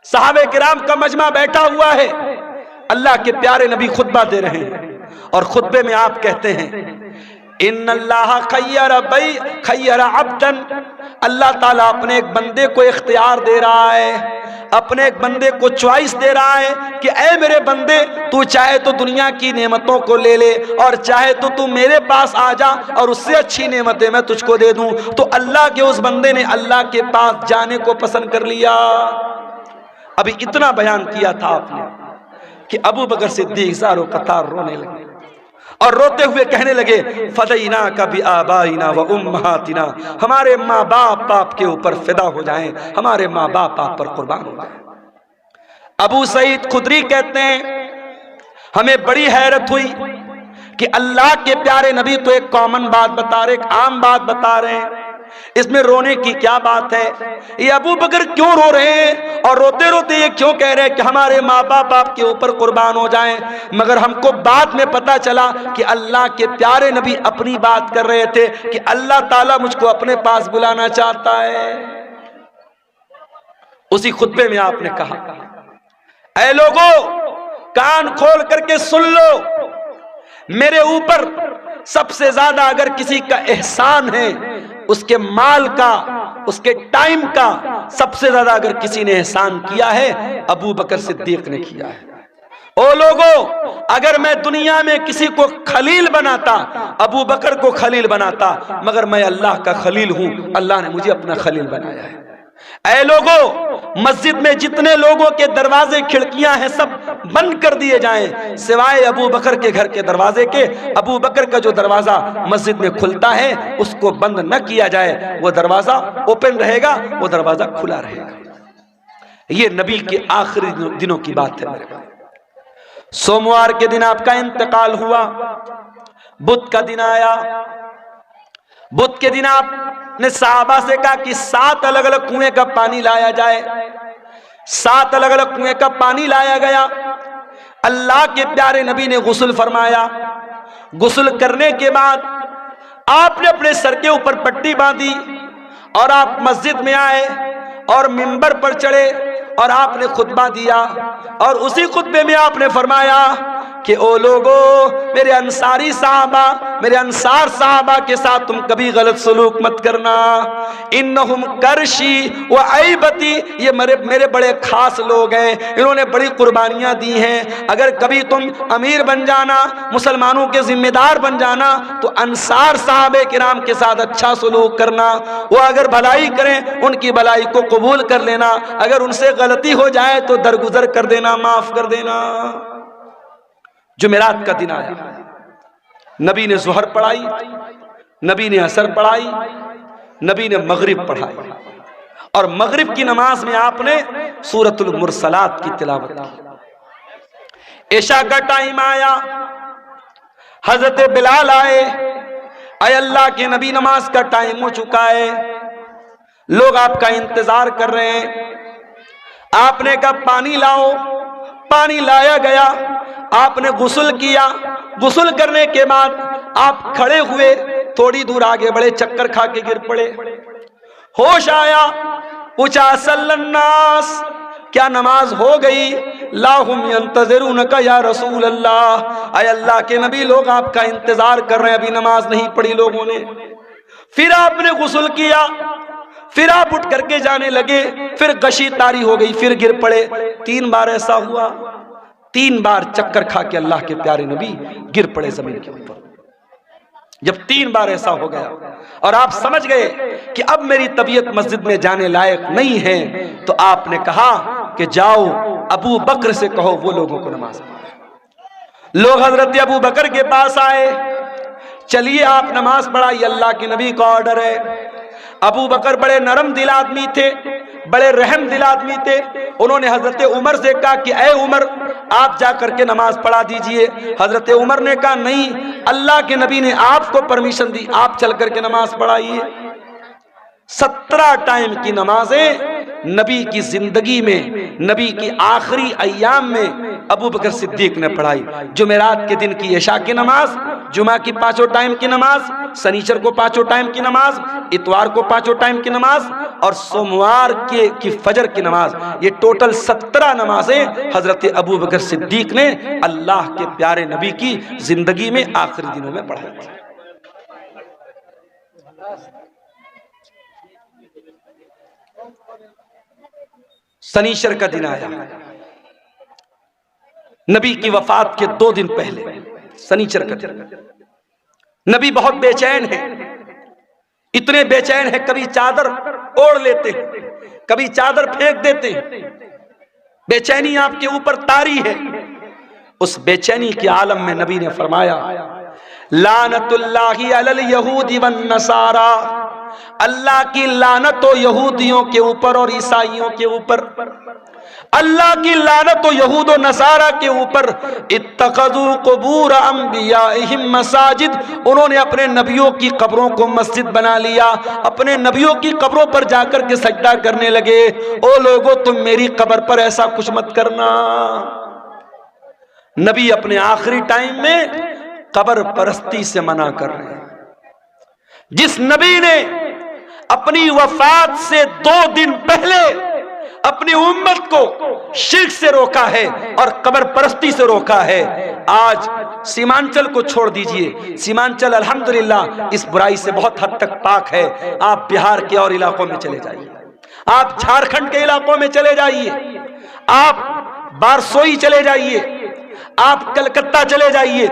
Speaker 1: सहाबे किराम का मजमा बैठा हुआ है, अल्लाह के प्यारे नबी खुतबा दे रहे हैं और खुतबे में आप कहते हैं, इन्नल्लाह खय्यरा अब्दन, अल्लाह ताला अपने एक बंदे को इख्तियार दे रहा है, अपने एक बंदे को चॉइस दे रहा है कि ऐ मेरे बंदे, तू चाहे तो दुनिया की नेमतों को ले ले और चाहे तो तू मेरे पास आ जा और उससे अच्छी नेमतें मैं तुझको दे दूं। तो अल्लाह के उस बंदे ने अल्लाह के पास जाने को पसंद कर लिया। अभी इतना बयान किया था आपने कि अबू बकर सिद्दीक ज़ारो कतार रोने लगे और रोते हुए कहने लगे, फदैना का भी आबाइना व उम्महातिना, हमारे माँ बाप आपके ऊपर फिदा हो जाएं, हमारे माँ बाप आप पर कुर्बान हो जाएं। अबू सईद खुदरी कहते हैं, हमें बड़ी हैरत हुई कि अल्लाह के प्यारे नबी तो एक कॉमन बात बता रहे, एक आम बात बता रहे हैं, इसमें रोने की क्या बात है? ये अबू बकर क्यों रो रहे हैं और रोते रोते ये क्यों कह रहे हैं कि हमारे माँ बाप आपके ऊपर कुर्बान हो जाएं? मगर हमको बाद में पता चला कि अल्लाह के प्यारे नबी अपनी बात कर रहे थे कि अल्लाह ताला मुझको अपने पास बुलाना चाहता है। उसी खुतबे में आपने कहा, ऐ लोगों, कान खोल करके सुन लो, मेरे ऊपर सबसे ज्यादा अगर किसी का एहसान है, उसके माल का, उसके टाइम का सबसे ज्यादा अगर किसी ने एहसान किया है, अबू बकर सिद्दीक ने किया है। ओ लोगों, अगर मैं दुनिया में किसी को खलील बनाता, अबू बकर को खलील बनाता, मगर मैं अल्लाह का खलील हूं, अल्लाह ने मुझे अपना खलील बनाया है। ऐ लोगों, मस्जिद में जितने लोगों के दरवाजे खिड़कियां हैं सब बंद कर दिए जाएं, सिवाय अबू बकर के घर के दरवाजे के। अबू बकर का जो दरवाजा मस्जिद में खुलता है उसको बंद न किया जाए, वो दरवाजा ओपन रहेगा, वो दरवाजा खुला रहेगा। ये नबी के आखिरी दिनों की बात है मेरे भाई। सोमवार के दिन आपका इंतकाल हुआ, बुध का दिन आया। बुध के दिन आपने साहबा से कहा कि 7 अलग अलग कुएं का पानी लाया जाए। 7 अलग अलग कुएं का पानी लाया गया। अल्लाह के प्यारे नबी ने गुस्ल फरमाया। गुस्ल करने के बाद आपने अपने सर के ऊपर पट्टी बांधी और आप मस्जिद में आए और मिंबर पर चढ़े और आपने खुतबा दिया और उसी खुतबे में आपने फरमाया कि ओ लोगो, मेरे अंसारी साहबा, मेरे अंसार साहबा के साथ तुम कभी गलत सलूक मत करना। इन्नहुम करशी व ऐबती, ये मेरे बड़े खास लोग हैं, इन्होंने बड़ी कुर्बानियां दी हैं। अगर कभी तुम अमीर बन जाना, मुसलमानों के जिम्मेदार बन जाना, तो अंसार साहबे किराम के साथ अच्छा सलूक करना। वो अगर भलाई करें, उनकी भलाई को कबूल कर लेना। अगर उनसे गलती हो जाए तो दरगुजर कर देना, माफ कर देना। जुमेरात का दिन आया, नबी ने ज़ुहर पढ़ाई, नबी ने असर पढ़ाई, नबी ने मगरिब पढ़ाई, और मगरिब की नमाज में आपने सूरतुल मुरसलात की तिलावत की। इशा का टाइम आया, हजरत बिलाल आए, अय अल्लाह के नबी नमाज का टाइम हो चुका है, लोग आपका इंतजार कर रहे हैं। आपने कहा पानी लाओ, पानी लाया गया, आपने गुस्ल किया, गुस्ल करने के बाद आप खड़े हुए, थोड़ी दूर आगे बढ़े, चक्कर खा के गिर पड़े। होश आया, पूछा सल्लन्नास, क्या नमाज हो गई? लाहुम यंतज़िरूनका या रसूल अल्लाह, अय अल्लाह के नबी, लोग आपका इंतजार कर रहे हैं, अभी नमाज नहीं पढ़ी लोगों ने। फिर आपने गुस्ल किया, फिर आप उठ करके जाने लगे, फिर गशी तारी हो गई, फिर गिर पड़े। 3 बार ऐसा हुआ, 3 बार चक्कर खा के अल्लाह के प्यारे नबी गिर पड़े जमीन के ऊपर। जब 3 बार ऐसा हो गया और आप समझ गए कि अब मेरी तबीयत मस्जिद में जाने लायक नहीं है, तो आपने कहा कि जाओ अबू बकर से कहो वो लोगों को नमाज पढ़ाए। लोग हजरत अबू बकर के पास आए, चलिए आप नमाज पढ़ाइए, अल्लाह के नबी का ऑर्डर है। अबू बकर बड़े नरम दिल आदमी थे, बड़े रहम दिल आदमी थे। उन्होंने हजरत उमर से कहा कि ऐ उमर, आप जा करके नमाज पढ़ा दीजिए। हजरत उमर ने कहा नहीं, अल्लाह के नबी ने आपको परमिशन दी, आप चल करके नमाज पढ़ाइए। 17 टाइम की नमाजें नबी की जिंदगी में, नबी की आखिरी अय्याम में अबू बकर सिद्दीक ने पढ़ाई। जुमेरात के दिन की इशा की नमाज, जुमा की 5 टाइम की नमाज, शनिचर को 5 टाइम की नमाज, इतवार को 5 टाइम की नमाज, और सोमवार की फजर की नमाज। ये टोटल 17 नमाजें हजरत अबू बकर सिद्दीक ने अल्लाह के प्यारे नबी की जिंदगी में आखिरी दिनों में पढ़ाई। शनिचर का दिन आया, नबी की वफात के 2 दिन पहले, शनिचर का दिन। नबी बहुत बेचैन है, इतने बेचैन है, कभी चादर ओढ़ लेते हैं, कभी चादर फेंक देते हैं। बेचैनी आपके ऊपर तारी है। उस बेचैनी के आलम में नबी ने फरमाया, लानतुल्लाहि अलल यहूदी वन नसारा, अल्लाह की लानत हो यहूदियों के ऊपर और ईसाइयों के ऊपर, अल्लाह की लानत हो यहूद और नसारा के ऊपर। इत्तखज़ू क़ुबूर अंबियाइहिम मसाजिद, उन्होंने अपने नबियों की कब्रों को मस्जिद बना लिया, अपने नबियों की कब्रों पर जाकर के सजदा करने लगे। ओ लोगों, तुम मेरी कब्र पर ऐसा कुछ मत करना। नबी अपने आखिरी टाइम में कब्र परस्ती से मना कर रहे हैं। जिस नबी ने अपनी वफात से 2 दिन पहले अपनी उम्मत को शिर्क से रोका है और कब्र परस्ती से रोका है, आज सीमांचल को छोड़ दीजिए। सीमांचल अल्हम्दुलिल्लाह इस बुराई से बहुत हद तक पाक है। आप बिहार के और इलाकों में चले जाइए, आप झारखंड के इलाकों में चले जाइए, आप बारसोई चले जाइए, आप कलकत्ता चले जाइए,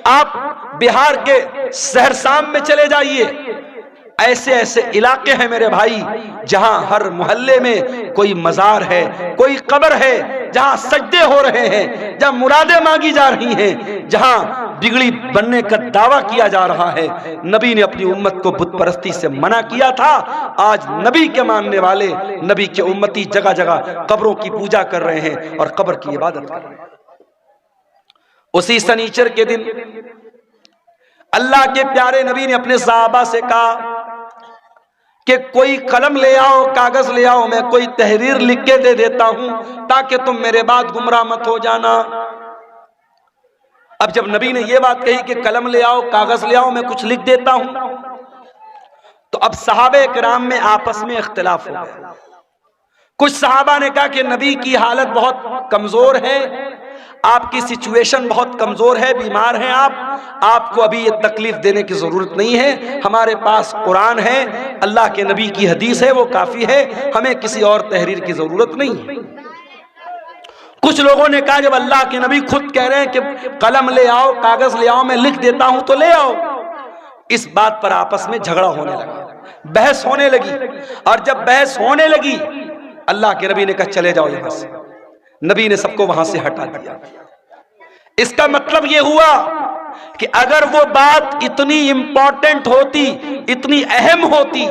Speaker 1: आप बिहार के सहरसाम में चले जाइए। ऐसे ऐसे इलाके हैं मेरे भाई, जहां हर मोहल्ले में कोई मजार है, कोई कब्र है, जहां सजदे हो रहे हैं, जहां मुरादें मांगी जा रही हैं, जहां बिगड़ी बनने का दावा किया जा रहा है। नबी ने अपनी उम्मत को बुत परस्ती से मना किया था। आज नबी के मानने वाले, नबी के उम्मती जगह जगह कब्रों की पूजा कर रहे हैं और कब्र की इबादत कर रहे हैं। उसी शनिचर के दिन अल्लाह के प्यारे नबी ने अपने सहाबा से कहा कि कोई कलम ले आओ, कागज ले आओ, मैं कोई तहरीर लिख के दे देता हूं ताकि तुम मेरे बाद गुमराह मत हो जाना। अब जब नबी ने यह बात कही कि कलम ले आओ, कागज ले आओ, मैं कुछ लिख देता हूं, तो अब सहाबे किराम में आपस में इख्तिलाफ हो गया। कुछ सहाबा ने कहा कि नबी की हालत बहुत कमजोर है, आपकी सिचुएशन बहुत कमजोर है, बीमार हैं आपको अभी ये तकलीफ देने की जरूरत नहीं है। हमारे पास कुरान है, अल्लाह के नबी की हदीस है, वो काफी है, हमें किसी और तहरीर की जरूरत नहीं है। कुछ लोगों ने कहा जब अल्लाह के नबी खुद कह रहे हैं कि कलम ले आओ, कागज ले आओ, मैं लिख देता हूं तो ले आओ। इस बात पर आपस में झगड़ा होने लगा, बहस होने लगी। और जब बहस होने लगी, अल्लाह के नबी ने कहा चले जाओ यहां से। नबी ने सबको वहां से हटा दिया। इसका मतलब यह हुआ कि अगर वो बात इतनी इंपॉर्टेंट होती, इतनी अहम होती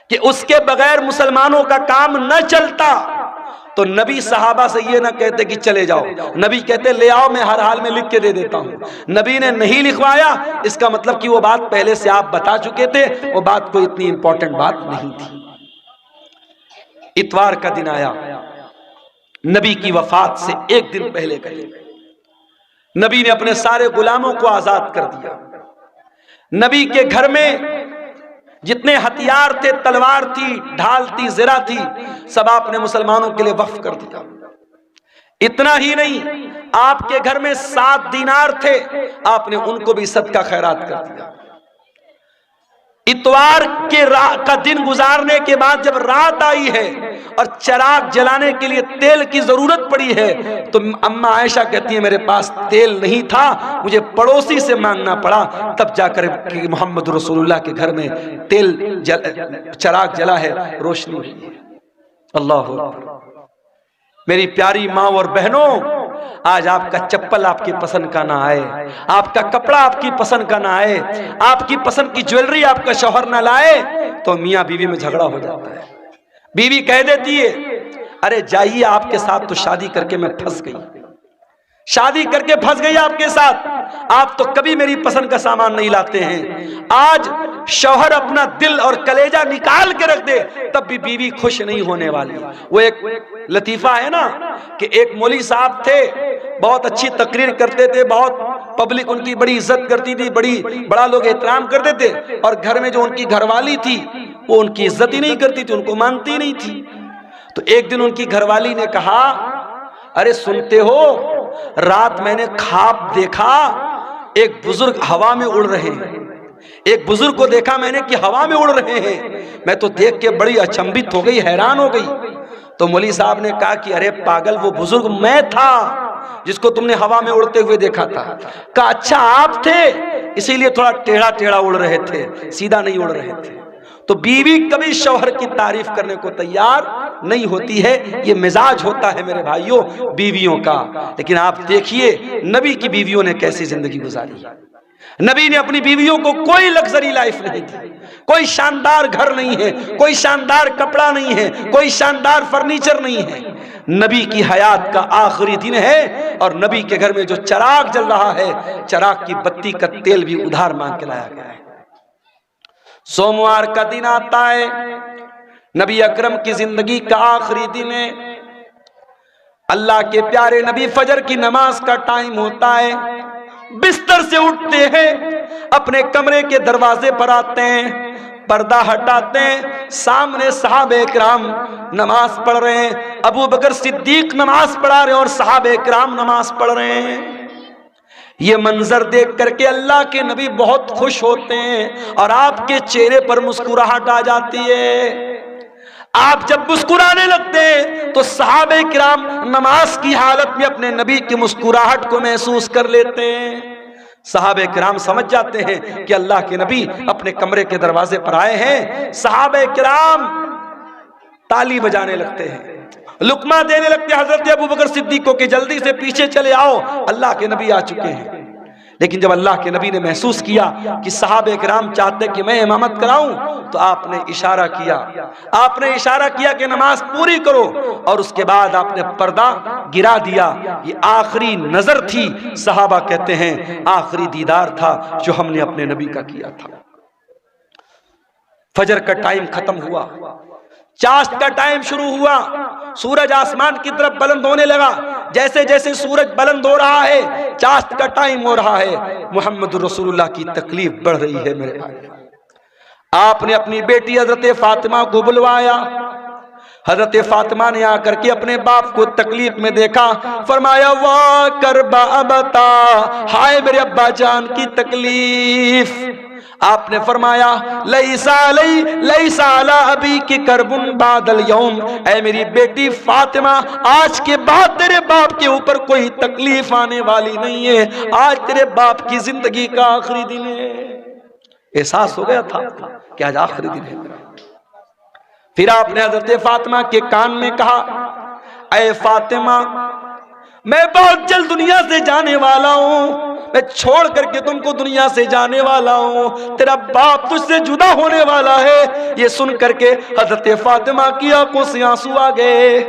Speaker 1: कि उसके बगैर मुसलमानों का काम न चलता, तो नबी सहाबा से ये ना कहते कि चले जाओ, नबी कहते ले आओ, मैं हर हाल में लिख के दे देता हूं। नबी ने नहीं लिखवाया, इसका मतलब कि वो बात पहले से आप बता चुके थे, वो बात कोई इतनी इंपॉर्टेंट बात नहीं थी। इतवार का दिन आया, नबी की वफात से एक दिन पहले करीब नबी ने अपने सारे गुलामों को आजाद कर दिया। नबी के घर में जितने हथियार थे, तलवार थी, ढाल थी, ज़रा थी, सब आपने मुसलमानों के लिए वक्फ कर दिया। इतना ही नहीं, आपके घर में 7 दीनार थे, आपने उनको भी सदका खैरात कर दिया। इतवार के का दिन गुजारने के बाद जब रात आई है और चिराग जलाने के लिए तेल की जरूरत पड़ी है, तो अम्मा आयशा कहती है मेरे पास तेल नहीं था, मुझे पड़ोसी से मांगना पड़ा, तब जाकर मोहम्मद रसूलुल्लाह के घर में चिराग जला है, रोशनी हुई है। अल्लाह अकबर। मेरी प्यारी माँ और बहनों, आज आपका चप्पल आपकी पसंद का ना आए, आपका कपड़ा आपकी पसंद का ना आए, आपकी पसंद की ज्वेलरी आपका शौहर ना लाए, तो मियाँ बीवी में झगड़ा हो जाता है। बीवी कह देती है अरे जाइए, आपके साथ तो शादी करके मैं फंस गई, शादी करके फंस गई आपके साथ, आप तो कभी मेरी पसंद का सामान नहीं लाते हैं। आज शौहर अपना दिल और कलेजा निकाल के रख दे, तब भी बीवी खुश नहीं होने वाली। वो एक लतीफा है ना कि एक मौली साहब थे, बहुत अच्छी तकरीर करते थे, बहुत पब्लिक उनकी बड़ी इज्जत करती थी, बड़ा लोग एहतराम करते थे, और घर में जो उनकी घरवाली थी वो उनकी इज्जत ही नहीं करती थी, उनको मानती नहीं थी। तो एक दिन उनकी घरवाली ने कहा अरे सुनते हो, रात मैंने ख्वाब देखा एक बुजुर्ग हवा में उड़ रहे हैं, एक बुजुर्ग को देखा मैंने कि हवा में उड़ रहे हैं। मैं तो देख के बड़ी अचंभित हो गई, हैरान हो गई। तो मौली साहब ने कहा कि अरे पागल, वो बुजुर्ग मैं था जिसको तुमने हवा में उड़ते हुए देखा था। कहा अच्छा आप थे, इसीलिए थोड़ा टेढ़ा टेढ़ा उड़ रहे थे, सीधा नहीं उड़ रहे थे। तो बीवी कभी शौहर की तारीफ करने को तैयार नहीं होती है, ये मिजाज होता है मेरे भाइयों बीवियों का। लेकिन आप देखिए नबी की बीवियों ने कैसी जिंदगी गुजारी। नबी ने अपनी बीवियों को कोई लग्जरी लाइफ नहीं दी, कोई शानदार घर नहीं है, कोई शानदार कपड़ा नहीं है, कोई शानदार फर्नीचर नहीं है। नबी की हयात का आखिरी दिन है और नबी के घर में जो चिराग जल रहा है, चिराग की बत्ती का तेल भी उधार मांग के लाया गया है। सोमवार का दिन आता है, नबी अकरम की जिंदगी का आखिरी दिन है। अल्लाह के प्यारे नबी फजर की नमाज का टाइम होता है, बिस्तर से उठते हैं, अपने कमरे के दरवाजे पर आते हैं, पर्दा हटाते हैं, सामने सहाबे किराम नमाज पढ़ रहे हैं, अबू बकर सिद्दीक नमाज पढ़ा रहे हैं और सहाबे किराम नमाज पढ़ रहे हैं। ये मंजर देख करके अल्लाह के नबी बहुत खुश होते हैं और आपके चेहरे पर मुस्कुराहट आ जाती है। आप जब मुस्कुराने लगते हैं तो सहाबे किराम नमाज की हालत में अपने नबी की मुस्कुराहट को महसूस कर लेते हैं। सहाबे किराम समझ जाते हैं कि अल्लाह के नबी अपने कमरे के दरवाजे पर आए हैं। सहाबे किराम ताली बजाने लगते हैं, लुकमा देने लगते हैं हजरत अबू बकर सिद्दीक को कि जल्दी से पीछे चले आओ, अल्लाह के नबी आ चुके हैं। लेकिन जब अल्लाह के नबी ने महसूस किया कि सहाबे किराम चाहते कि मैं इमामत कराऊं, तो आपने इशारा किया कि नमाज पूरी करो, और उसके बाद आपने पर्दा गिरा दिया। ये आखिरी नजर थी, सहाबा कहते हैं आखिरी दीदार था जो हमने अपने नबी का किया था। फजर का टाइम खत्म हुआ, चाश्त का टाइम शुरू हुआ, सूरज आसमान की तरफ बुलंद होने लगा। जैसे जैसे सूरज बुलंद हो रहा है, चाश्त का टाइम हो रहा है, मोहम्मद रसूलुल्लाह की तकलीफ बढ़ रही है मेरे भाई। आपने अपनी बेटी हजरत फातिमा को बुलवाया, हजरत फातिमा ने आकर के अपने बाप को तकलीफ में देखा, फरमाया वाह करबा अबता, हाय मेरे अब्बा जान की तकलीफ। आपने फरमाया लईसा अला अबी की करबुन बादल यौम, ऐ मेरी बेटी फातिमा, आज के बाद तेरे बाप के ऊपर कोई तकलीफ आने वाली नहीं है, आज तेरे बाप की जिंदगी का आखिरी दिन है। एहसास हो गया था कि आज आखिरी दिन है। फिर आपने हजरत फातिमा के कान में कहा, ऐ फातिमा, मैं बहुत जल्द दुनिया से जाने वाला हूं, मैं छोड़ करके तुमको दुनिया से जाने वाला हूं, तेरा बाप तुझसे जुदा होने वाला है। ये सुन करके हजरत फातिमा की आंखों से आंसू आ गए।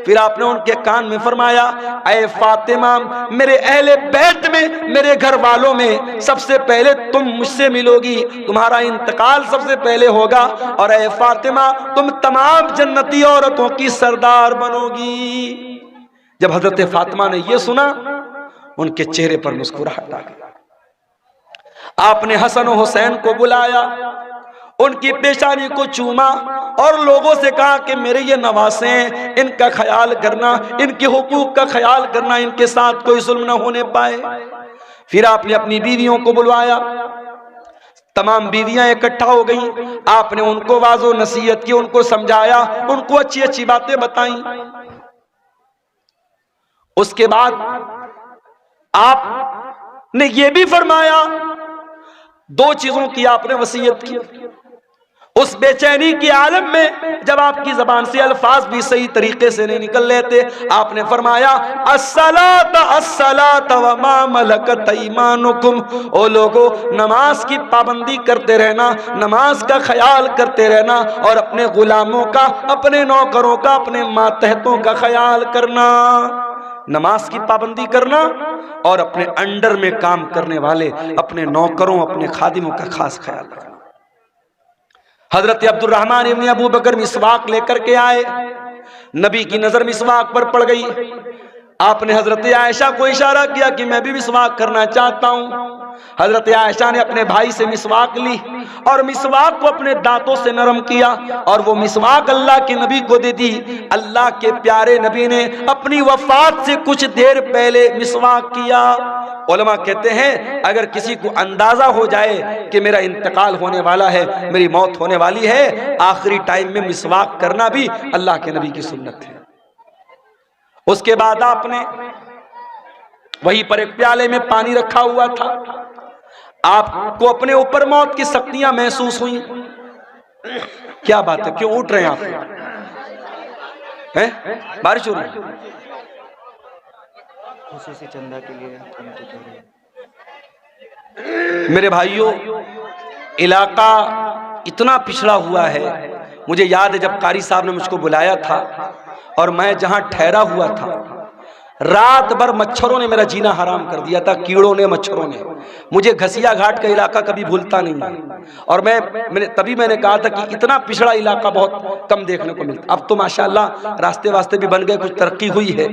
Speaker 1: फिर आपने उनके कान में फरमाया, ऐ फातिमा, मेरे अहले बैत में, मेरे घर वालों में सबसे पहले तुम मुझसे मिलोगी, तुम्हारा इंतकाल सबसे पहले होगा, और ऐ फातिमा, तुम तमाम जन्नती औरतों की सरदार बनोगी। जब हजरत फातिमा ने यह सुना, उनके चेहरे पर मुस्कुराहट आ गई। आपने हसन और हुसैन को बुलाया, उनकी पेशानी को चूमा और लोगों से कहा कि मेरे ये नवासे हैं, इनका ख्याल करना, इनके हुकूक का ख्याल करना, इनके साथ कोई जुल्म न होने पाए। फिर आपने अपनी बीवियों को बुलवाया, तमाम बीवियां इकट्ठा हो गईं। आपने उनको वाज़ो नसीहत की, उनको समझाया, उनको अच्छी अच्छी बातें बताई। उसके बाद आपने ये भी फरमाया, दो चीजों की आपने वसीयत की। उस बेचैनी के आलम में जब आपकी जबान से अल्फाज भी सही तरीके से नहीं निकल लेते, आपने फरमाया अस्सलात अस्सलात व मा मलकत ईमानुकुम, ओ लोगो, नमाज की पाबंदी करते रहना, नमाज का ख्याल करते रहना, और अपने गुलामों का, अपने नौकरों का, अपने मातहतों का ख्याल करना। नमाज की पाबंदी करना और अपने अंडर में काम करने वाले अपने नौकरों, अपने खादिमों का खास ख्याल रखना। हजरत अब्दुर्रहमान इब्न अबू बकर मिसवाक लेकर के आए, नबी की नजर मिसवाक पर पड़ गई। आपने हजरत आयशा को इशारा किया कि मैं भी मिसवाक करना चाहता हूं। हजरत आयशा ने अपने भाई से मिसवाक ली और मिसवाक को अपने दांतों से नरम किया और वो मिसवाक अल्लाह के नबी को दे दी। अल्लाह के प्यारे नबी ने अपनी वफात से कुछ देर पहले मिसवाक किया। उलमा कहते हैं अगर किसी को अंदाजा हो जाए कि मेरा इंतकाल होने वाला है, मेरी मौत होने वाली है, आखिरी टाइम में मिसवाक करना भी अल्लाह के नबी की सुन्नत है। उसके बाद आपने वहीं पर एक प्याले में पानी रखा हुआ था। आपको अपने ऊपर मौत की सख्तियां महसूस हुई। क्या बात है, क्यों उठ रहे हैं आप? हैं? बारिश हो रही है?
Speaker 2: खुसूसी चंदा के लिए
Speaker 1: मेरे भाइयों, इलाका इतना पिछड़ा हुआ है। मुझे याद है जब कारी साहब ने मुझको बुलाया था और मैं जहां ठहरा हुआ था, रात भर मच्छरों ने मेरा जीना हराम कर दिया था, कीड़ों ने, मच्छरों ने। मुझे घसिया घाट का इलाका कभी भूलता नहीं है। और मैंने कहा था कि इतना पिछड़ा इलाका बहुत कम देखने को मिलता। अब तो माशाअल्लाह रास्ते वास्ते भी बन गए, कुछ तरक्की हुई है।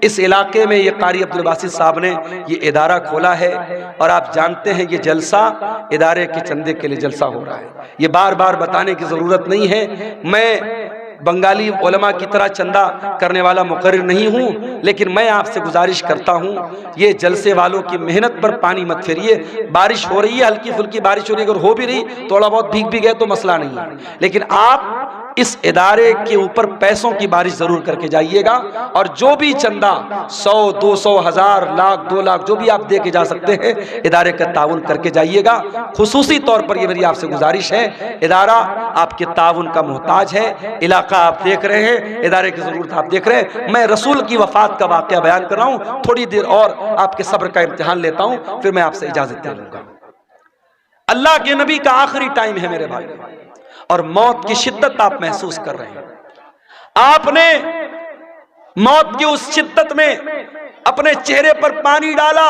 Speaker 1: इस इलाके में ये कारी अब्दुल बासित साहब ने ये इदारा खोला है और आप जानते हैं ये जलसा इदारे के चंदे के लिए जलसा हो रहा है। ये बार बार बताने की जरूरत नहीं है। मैं बंगाली उलमा की तरह चंदा करने वाला मुकर्रिर नहीं हूं, लेकिन मैं आपसे गुजारिश करता हूं, ये जलसे वालों की मेहनत पर पानी मत फेरिए। बारिश हो रही है, हल्की फुल्की बारिश हो रही है, अगर हो भी रही थोड़ा बहुत भीग भी गए तो मसला नहीं है, लेकिन आप इस इदारे के ऊपर पैसों की बारिश जरूर करके जाइएगा। और जो भी चंदा 100, 200, 1000, लाख, 2 लाख जो भी आप दे के जा सकते हैं, इदारे का ताउन करके जाइएगा। खुसूसी तौर पर ये मेरी आपसे गुजारिश है, इदारा आपके ताउन का मोहताज है। इलाका आप देख रहे हैं, इदारे की जरूरत आप देख रहे हैं। मैं रसूल की वफात का वाकया बयान कर रहा हूं, थोड़ी देर और आपके सब्र का इम्तिहान लेता हूं, फिर मैं आपसे इजाजत दे लूंगा। अल्लाह के नबी का आखिरी टाइम है मेरे भाई, और मौत की शिद्दत आप महसूस कर रहे हैं। आपने मौत की उस शिद्दत में अपने चेहरे पर पानी डाला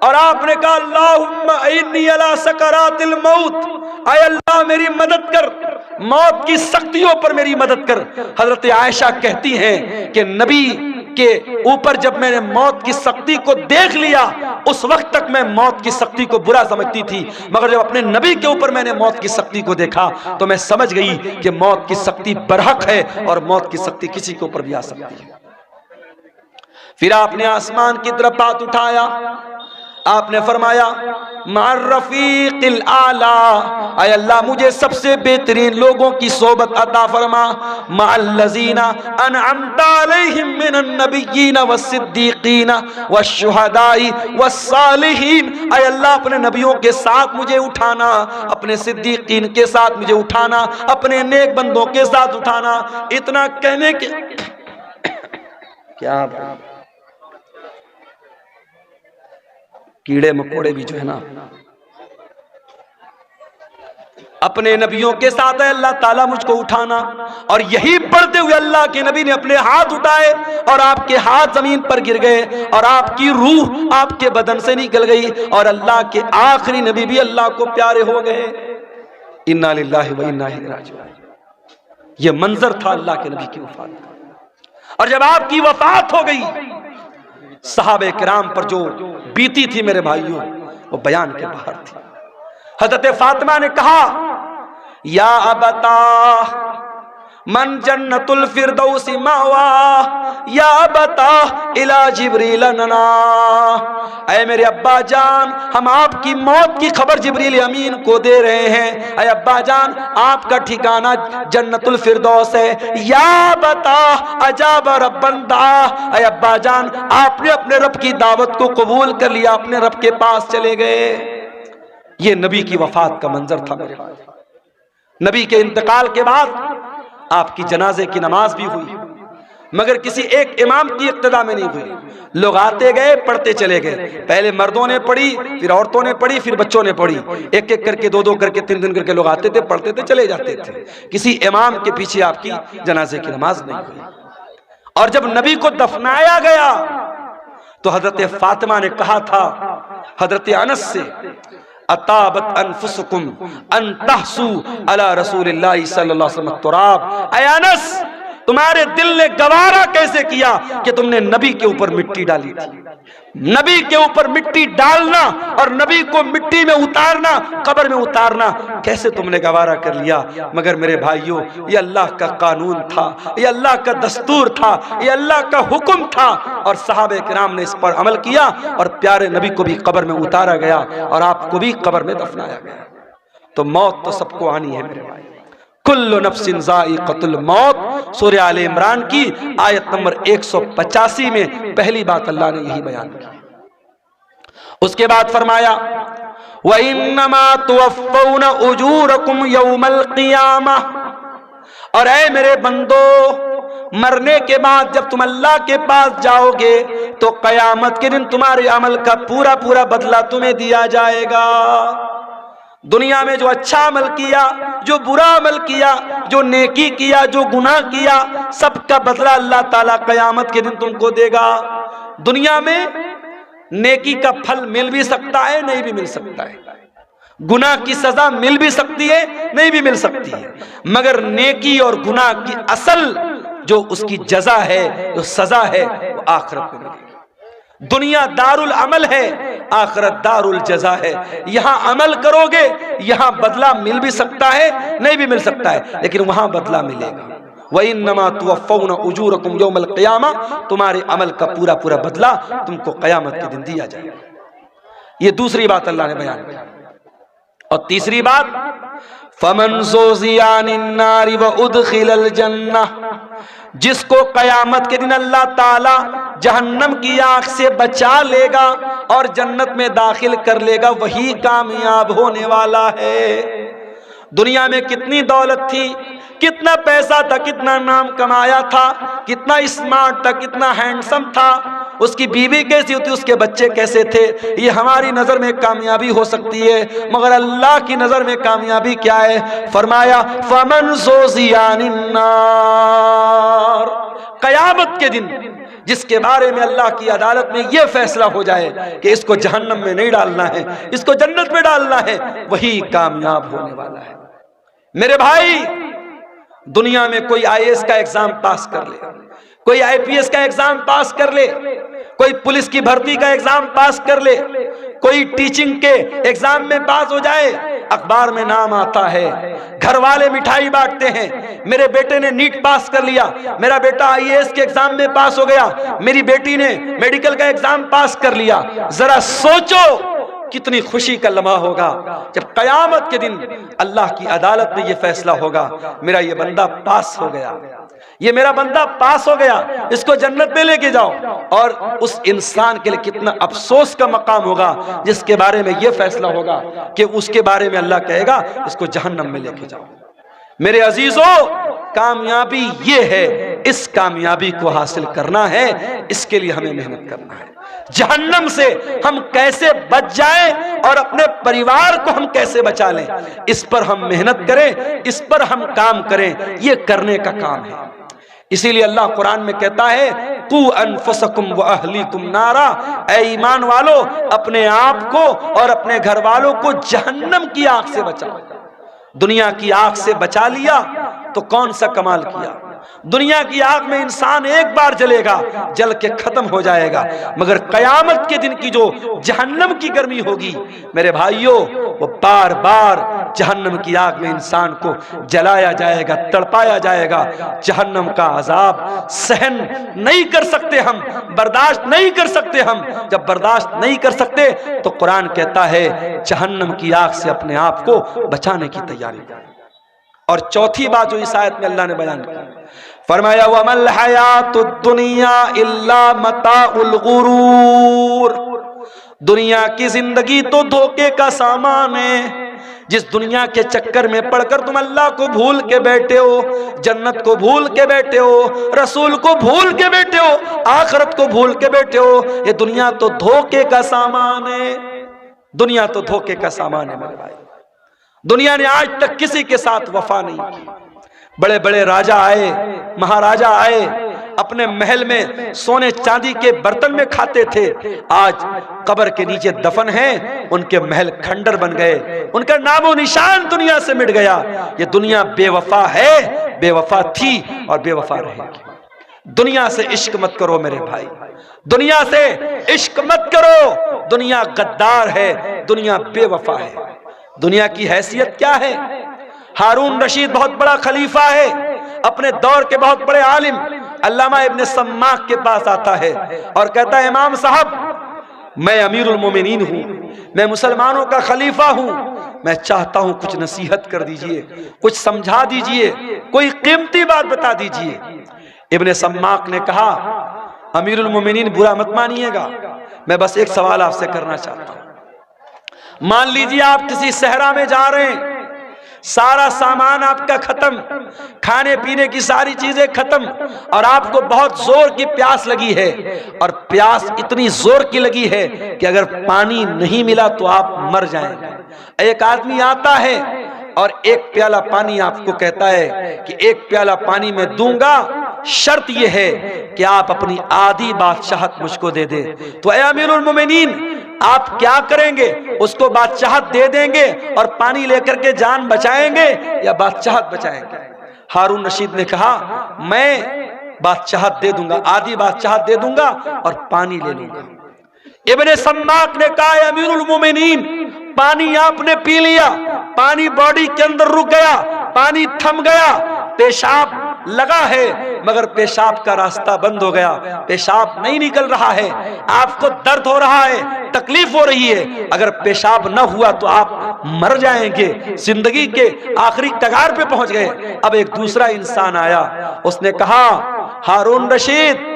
Speaker 1: और आपने कहा अल्लाहुम्मा इन्नी अला सकरातिल मौत, आय अल्लाह मेरी मदद कर, मौत की सख्तियों पर मेरी मदद कर। हजरत आयशा कहती हैं कि नबी के ऊपर जब मैंने मौत की सख्ती को देख लिया, उस वक्त तक मैं मौत की सख्ती को बुरा समझती थी, मगर जब अपने नबी के ऊपर मैंने मौत की सख्ती को देखा तो मैं समझ गई कि मौत की सख्ती बरहक है और मौत की सख्ती किसी के ऊपर भी आ सकती है। फिर आपने आसमान की तरफ हाथ उठाया, आपने फरमाया मार रफीक़िल आला, ऐ अल्लाह मुझे सबसे बेहतरीन लोगों की सोबत अता फरमा, मअल्लज़ीना अनअमता अलैहिम मिनन नबिय्यीन वस्सिद्दीक़ीन वश्शुहदाई वस्सालिहीन। ऐ अल्लाह अपने नबियों के साथ मुझे उठाना, अपने सिद्दीक़ीन के साथ मुझे उठाना, अपने नेक बंदों के साथ उठाना। इतना कहने के क्या कीड़े मकोड़े भी जो है ना, अपने नबियों के साथ है अल्लाह ताला मुझको उठाना। और यही पढ़ते हुए अल्लाह के नबी ने अपने हाथ उठाए और आपके हाथ जमीन पर गिर गए और आपकी रूह आपके बदन से निकल गई और अल्लाह के आखिरी नबी भी अल्लाह को प्यारे हो गए। इन्ना लिल्लाहि व इन्ना इलैहि राजिऊन। ये मंजर था अल्लाह के नबी की वफात का। और जब आपकी वफात हो गई, सहाबे किराम पर जो बीती थी मेरे भाइयों, वो बयान के बाहर थी। हजरत फातिमा ने कहा या अबता मन जन्नतुल फिरदौसी मावा, या अबता इला जिब्रील नना। ऐ मेरे अब्बा जान, हम आपकी मौत की खबर जिब्रील अमीन को दे रहे हैं। ऐ अब्बा जान, आपका ठिकाना जन्नतुल फिरदौस है। या बता अजाब रब्बन दा, ऐ अब्बा जान आपने अपने रब की दावत को कबूल कर लिया, अपने रब के पास चले गए। ये नबी की वफात का मंजर था मेरे भाई। नबी के इंतकाल के बाद आपकी जनाजे की नमाज भी हुई, मगर किसी एक इमाम की इक्तदा में नहीं हुई। लोग आते गए, पढ़ते चले गए। पहले मर्दों ने पढ़ी, फिर औरतों ने पढ़ी, फिर बच्चों ने पढ़ी। एक एक करके, दो दो करके, तीन तीन करके लोग आते थे, पढ़ते थे, चले जाते थे। किसी इमाम के पीछे आपकी जनाजे की नमाज नहीं हुई। और जब नबी को दफनाया गया तो हजरत फातिमा ने कहा था हजरत अनस से, अताबत अनफुसुकुम अन तहसु अला रसूलिल्लाहि सल्लल्लाहु अलैहि वसल्लम तुराब। ऐ अनस, तुम्हारे दिल ने गवारा कैसे किया कि तुमने नबी के ऊपर मिट्टी डाली थी। नबी के ऊपर मिट्टी डालना और नबी को मिट्टी में उतारना, कब्र में उतारना, कैसे तुमने गवारा कर लिया। मगर मेरे भाइयों, ये अल्लाह का कानून था, ये अल्लाह का दस्तूर था, ये अल्लाह का हुक्म था और सहाबे किराम ने इस पर अमल किया और प्यारे नबी को भी कब्र में उतारा गया और आपको भी कब्र में दफनाया गया। तो मौत तो सबको आनी है मेरे भाई। कुल्लु नफ्सिन ज़ाइक़तुल मौत, सूरह आले इमरान की आयत नंबर 185 में पहली बात अल्लाह ने यही बयान की। उसके बाद फरमाया व इन्नमा तुवफ़्फ़ौना उजूरकुम यौमल क़ियामह। और ऐ मेरे बंदो, मरने के बाद जब तुम अल्लाह के पास जाओगे तो क़यामत के दिन तुम्हारे अमल का पूरा पूरा बदला तुम्हें दिया जाएगा। दुनिया में जो अच्छा अमल किया, जो बुरा अमल किया, जो नेकी किया, जो गुनाह किया, सबका बदला अल्लाह ताला क़यामत के दिन तुमको देगा। दुनिया में नेकी का फल मिल भी सकता है, नहीं भी मिल सकता है। गुनाह की सजा मिल भी सकती है, नहीं भी मिल सकती है। मगर नेकी और गुनाह की असल जो उसकी जजा है, जो सजा है, वो आखिरत में मिलेगी। दुनिया दारुल अमल है, आखिरत दारुल जजा है। यहाँ अमल करोगे, यहाँ बदला मिल भी सकता है, नहीं भी मिल सकता है, लेकिन वहां बदला मिलेगा। व इन्नमा तुवफ़्फ़ौना उजूरकुम यौमल क़ियामह, तुम्हारे अमल का पूरा पूरा बदला तुमको क़यामत के दिन दिया जाएगा। ये दूसरी बात अल्लाह ने बयान की। और तीसरी बात, फमन ज़ुज़िया अनिन नारि व उदखिलल जन्नह, जिसको क़यामत के दिन अल्लाह ताला जहन्नम की आग से बचा लेगा और जन्नत में दाखिल कर लेगा, वही कामयाब होने वाला है। दुनिया में कितनी दौलत थी, कितना पैसा था, कितना नाम कमाया था, कितना स्मार्ट था, कितना हैंडसम था, उसकी बीवी कैसी होती, उसके बच्चे कैसे थे, ये हमारी नजर में कामयाबी हो सकती है, मगर अल्लाह की नजर में कामयाबी क्या है। फरमाया फमन ज़ुज़िया अनिन नार, क़यामत के दिन जिसके बारे में अल्लाह की अदालत में यह फैसला हो जाए कि इसको जहन्नम में नहीं डालना है, इसको जन्नत में डालना है, वही कामयाब होने वाला है। मेरे भाई, दुनिया में कोई IAS का एग्जाम पास कर ले, कोई आईपीएस का एग्जाम पास कर ले, कोई पुलिस की भर्ती का एग्जाम पास कर ले, कोई टीचिंग के एग्जाम में पास हो जाए, अखबार में नाम आता है, घर वाले मिठाई बांटते हैं, मेरे बेटे ने नीट पास कर लिया, मेरा बेटा आईएएस के एग्जाम में पास हो गया, मेरी बेटी ने मेडिकल का एग्जाम पास कर लिया। जरा सोचो कितनी खुशी का लम्हा होगा जब कयामत के दिन अल्लाह की अदालत में यह फैसला होगा, मेरा ये बंदा पास हो गया, ये मेरा बंदा पास हो गया, इसको जन्नत में लेके जाओ। और उस इंसान के लिए कितना अफसोस का मकाम होगा जिसके बारे में यह फैसला होगा कि उसके बारे में अल्लाह कहेगा इसको जहन्नम में लेके जाओ। मेरे अजीजों, कामयाबी ये है, इस कामयाबी को हासिल करना है, इसके लिए हमें मेहनत करना है। जहन्नम से हम कैसे बच जाएं और अपने परिवार को हम कैसे बचा लें, इस पर हम मेहनत करें, इस पर हम काम करें, ये करने का काम है। इसीलिए अल्लाह कुरान में कहता है कू अनफुसकुम व अहलीकुम नारा, ऐ ईमान वालो अपने आप को और अपने घर वालों को जहन्नम की आग से बचाओ। दुनिया की आग से बचा लिया तो कौन सा कमाल किया। दुनिया की आग में इंसान एक बार जलेगा, जल के खत्म हो जाएगा, मगर कयामत के दिन की जो जहन्नम की गर्मी होगी मेरे भाइयों, वो बार बार जहन्नम की आग में इंसान को जलाया जाएगा, तड़पाया जाएगा। जहन्नम का अजाब सहन नहीं कर सकते हम, बर्दाश्त नहीं कर सकते हम। जब बर्दाश्त नहीं कर सकते तो कुरान कहता है जहन्नम की आग से अपने आप को बचाने की तैयारी। और चौथी बात जो इस आयत में अल्लाह ने बयान की, फरमाया वमल हयातुद दुनिया इल्ला मताउल गुरूर, दुनिया की जिंदगी तो धोखे का सामान है। जिस दुनिया के चक्कर में पड़कर तुम अल्लाह को भूल के बैठे हो, जन्नत को भूल के बैठे हो, रसूल को भूल के बैठे हो, आखिरत को भूल के बैठे हो, ये दुनिया तो धोखे का सामान है। दुनिया तो धोखे का सामान है मेरे भाई। दुनिया ने आज तक किसी के साथ वफा नहीं की। बड़े बड़े राजा आए, महाराजा आए, अपने महल में सोने चांदी के बर्तन में खाते थे, आज कब्र के नीचे दफन हैं, उनके महल खंडर बन गए, उनका नामो निशान दुनिया से मिट गया। ये दुनिया बेवफा है, बेवफा थी और बेवफा रहेगी। दुनिया से इश्क मत करो मेरे भाई, दुनिया से इश्क मत करो। दुनिया गद्दार है, दुनिया बेवफा है। दुनिया की हैसियत क्या है? हारून रशीद बहुत बड़ा खलीफा है, अपने दौर के बहुत बड़े आलिम अल्लामा इब्न सम्माक के पास आता है और कहता है इमाम साहब, मैं अमीरुल मोमिनीन हूँ, मैं मुसलमानों का खलीफा हूँ, मैं चाहता हूँ कुछ नसीहत कर दीजिए, कुछ समझा दीजिए, कोई कीमती बात बता दीजिए। इब्न सम्माक ने कहा अमीरुल मोमिनीन बुरा मत मानिएगा, मैं बस एक सवाल आपसे करना चाहता हूँ। मान लीजिए आप किसी सहरा में जा रहे हैं, सारा सामान आपका खत्म, खाने पीने की सारी चीजें खत्म, और आपको बहुत जोर की प्यास लगी है, और प्यास इतनी जोर की लगी है कि अगर पानी नहीं मिला तो आप मर जाएंगे। एक आदमी आता है और एक प्याला पानी आपको कहता है कि एक प्याला पानी मैं दूंगा, शर्त यह है कि आप अपनी आधी बादशाहत मुझको दे दे। तो ऐ अमीरुल मोमिनीन आप क्या करेंगे? उसको बादशाहत दे देंगे और पानी लेकर के जान बचाएंगे या बादशाहत बचाएंगे? हारून रशीद ने कहा मैं बादशाहत दे दूंगा, आधी बादशाहत दे दूंगा और पानी ले लूंगा। इब्ने सम्माक ने कहा अमीरुल मोमिनीन पानी आपने पी लिया, पानी बॉडी के अंदर रुक गया, पानी थम गया, पेशाब लगा है मगर पेशाब का रास्ता बंद हो गया, पेशाब नहीं निकल रहा है, आपको दर्द हो रहा है, तकलीफ हो रही है, अगर पेशाब न हुआ तो आप मर जाएंगे, जिंदगी के आखिरी कगार पे पहुंच गए। अब एक दूसरा इंसान आया, उसने कहा हारून रशीद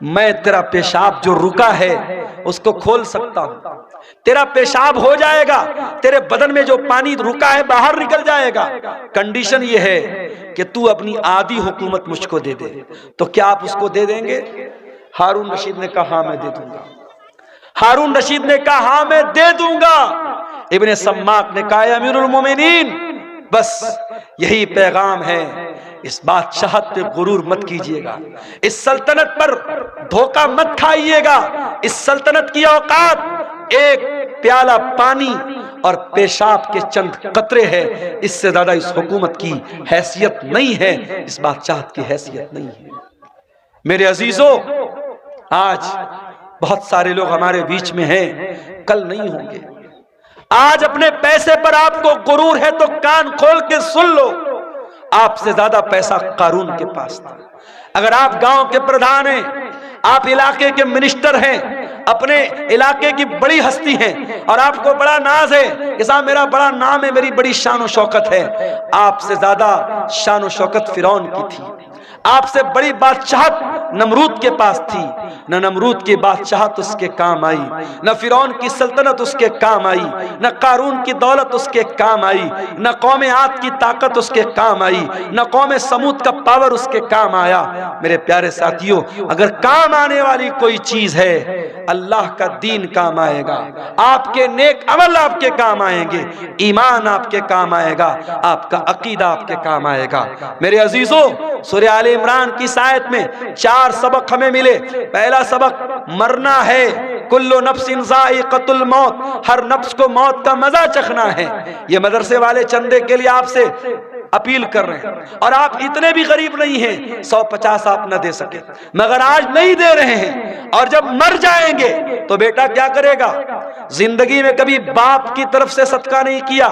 Speaker 1: मैं तेरा पेशाब जो रुका है उसको खोल सकता हूं, तेरा पेशाब हो जाएगा, तेरे बदन में जो पानी रुका है बाहर निकल जाएगा, कंडीशन ये है कि तू अपनी आधी हुकूमत मुझको दे दे। तो क्या आप उसको दे देंगे? हारून रशीद ने कहा हाँ मैं दे दूंगा। हारून रशीद ने कहा हाँ मैं दे दूंगा। इब्ने सम्माक ने कहा अमीरुल मोमिनीन बस यही पैगाम है, इस बादशाहत पे गुरूर मत कीजिएगा, इस सल्तनत पर धोखा मत खाइएगा। इस सल्तनत की औकात एक प्याला पानी और पेशाब के चंद कतरे है, इससे ज्यादा इस हुकूमत की हैसियत नहीं है, इस बादशाहत की हैसियत नहीं है। मेरे अजीजों, आज बहुत सारे लोग हमारे बीच में हैं, कल नहीं होंगे। आज अपने पैसे पर आपको गुरूर है तो कान खोल के सुन लो, आपसे ज्यादा पैसा कारून के पास था। अगर आप गांव के प्रधान हैं, आप इलाके के मिनिस्टर हैं, अपने इलाके की बड़ी हस्ती हैं और आपको बड़ा नाज है कि साहब मेरा बड़ा नाम है, मेरी बड़ी शान और शौकत है, आपसे ज्यादा शान और शौकत फिरौन की थी। आपसे बड़ी बादशाहत नमरूद के पास थी, न नमरूद की बादशाहत उसके काम आई, न फिरौन की सल्तनत उसके काम आई, न कारून की दौलत उसके काम आई, न कौम आद की ताकत उसके काम आई, न कौम समूद का पावर उसके काम आया। मेरे प्यारे साथियों, अगर काम आने वाली कोई चीज है, अल्लाह का दीन काम आएगा, आपके नेक अमल आपके काम आएंगे, ईमान आपके काम आएगा, आपका अकीदा आपके काम आएगा। मेरे अजीजों, सूरह आले इमरान की आयत में 4 सबक हमें मिले। पहला सबक, मरना है, कुल्लु नफ्सिन ज़ाइक़तुल मौत, हर नफ्स को मौत का मजा चखना है। ये मदरसे वाले चंदे के लिए आपसे अपील कर रहे हैं, और आप इतने भी गरीब नहीं हैं 150 आप न दे सके, मगर आज नहीं दे रहे हैं, और जब मर जाएंगे तो बेटा क्या करेगा? जिंदगी में कभी बाप की तरफ से सदका नहीं किया,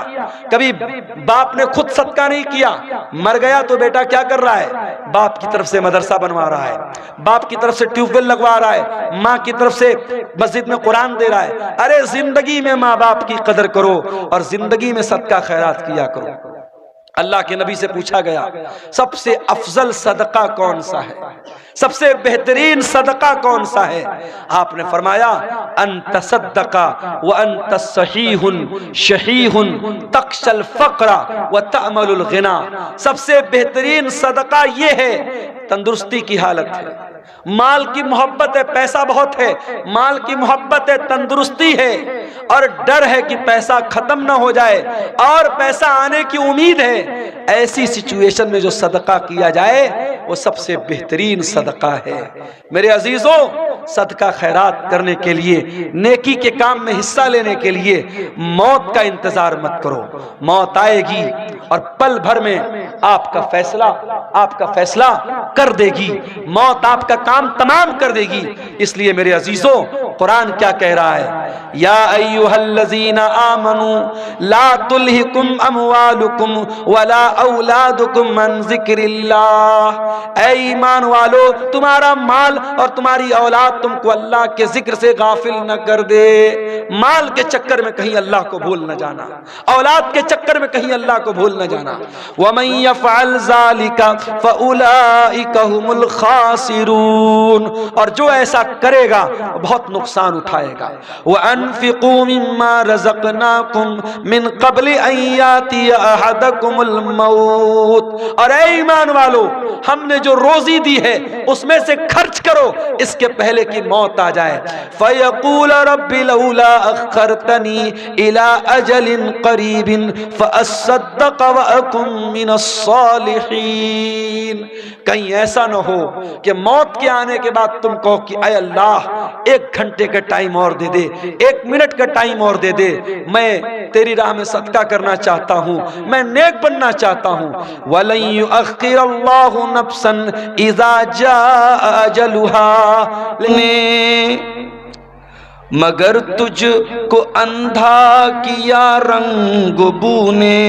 Speaker 1: कभी बाप ने खुद सदका नहीं किया, मर गया तो बेटा क्या कर रहा है? बाप की तरफ से मदरसा बनवा रहा है, बाप की तरफ से ट्यूबवेल लगवा रहा है, माँ की तरफ से मस्जिद में कुरान दे रहा है। अरे जिंदगी में माँ बाप की कदर करो और जिंदगी में सदका खैरात किया करो। अल्लाह के नबी से पूछा गया, सबसे अफजल सदका कौन सा है, सबसे बेहतरीन सदका कौन सा है? आपने फरमाया, अंत सद्दका व अंत सहीहुन शहीहुन तक्शल फक्रा व तअमलुल गिना। सबसे बेहतरीन सदका ये है, तंदुरुस्ती की हालत है, माल की मोहब्बत है, पैसा बहुत है, माल की मोहब्बत है, तंदुरुस्ती है, और डर है कि पैसा खत्म ना हो जाए और पैसा आने की उम्मीद है। ऐसी सिचुएशन में जो सदका किया जाए वो सबसे बेहतरीन सदका है। मेरे अजीजों, सदका खैरात करने के लिए, नेकी के काम में हिस्सा लेने के लिए मौत का इंतजार मत करो। मौत आएगी और पल भर में आपका फैसला कर देगी, मौत आपका काम तमाम कर देगी। इसलिए मेरे अजीजों, कुरान क्या कह रहा है? या अय्युहल्लज़ीना आमनू ला तुल्हिकुम अमवालुकुम वला औलादुकुम अन ज़िक्रिल्लाह। ऐ ईमान वालो, तुम्हारा माल और तुम्हारी औलाद तुमको अल्लाह के जिक्र से गाफिल न कर दे। माल के चक्कर में कहीं अल्लाह को भूल न जाना, औलाद के चक्कर में कहीं अल्लाह को भूल न जाना। वमन यफ़अल ज़ालिका फ़उलाइका हुमुल खासिरून। और जो ऐसा करेगा बहुत नुकसान उठाएगा। व अनफ़िक़ू मिम्मा रज़क़नाकुम मिन क़ब्लि अन यातिया अहदकुमुल मौत। और ऐ ईमान वालो, हमने जो रोजी दी है उसमें से खर्च करो इसके पहले कि मौत आ जाए। फ़यक़ूल रब्बि लौला अख़्ख़रतनी इला अजलिन क़रीबिन फ़अस्सद्दक़ व अकुन मिनस्सालिहीन। कहीं ऐसा न हो कि मौत के आने के बाद तुम कहो कि ऐ अल्लाह, 1 घंटे का टाइम और दे दे, 1 मिनट का टाइम और दे दे, मैं तेरी राह में सदका करना चाहता हूँ, मैं नेक बनना चाहता हूँ। वलन युअख़्ख़िरल्लाहु नफ्सन इज़ा जाअ अजलुहा। मगर तुझको अंधा किया रंग बू ने,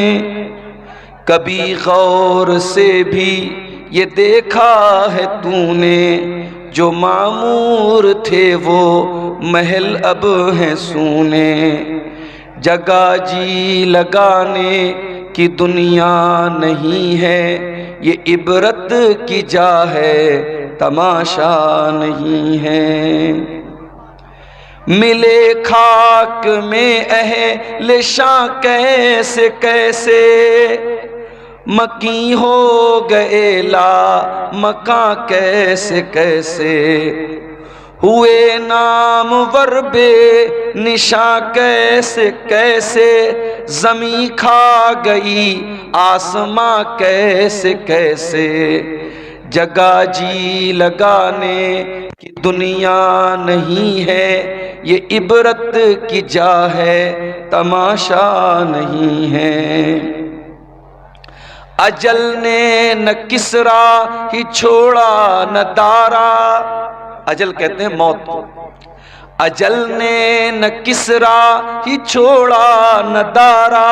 Speaker 1: कभी गौर से भी ये देखा है तूने, जो मामूर थे वो महल अब हैं सूने। जगह जी लगाने की दुनिया नहीं है, ये इबरत की जा है, तमाशा नहीं है। मिले खाक में अहले शां कैसे कैसे, मकी हो गए ला मका कैसे कैसे। हुए नाम वरबे निशा कैसे कैसे, जमी खा गई आसमां कैसे कैसे। जगह जी लगाने की दुनिया नहीं है, ये इबरत की जा है, तमाशा नहीं है। अजल ने न किसरा ही छोड़ा न दारा। अजल कहते हैं मौत को। अजल ने न किसरा ही छोड़ा न दारा,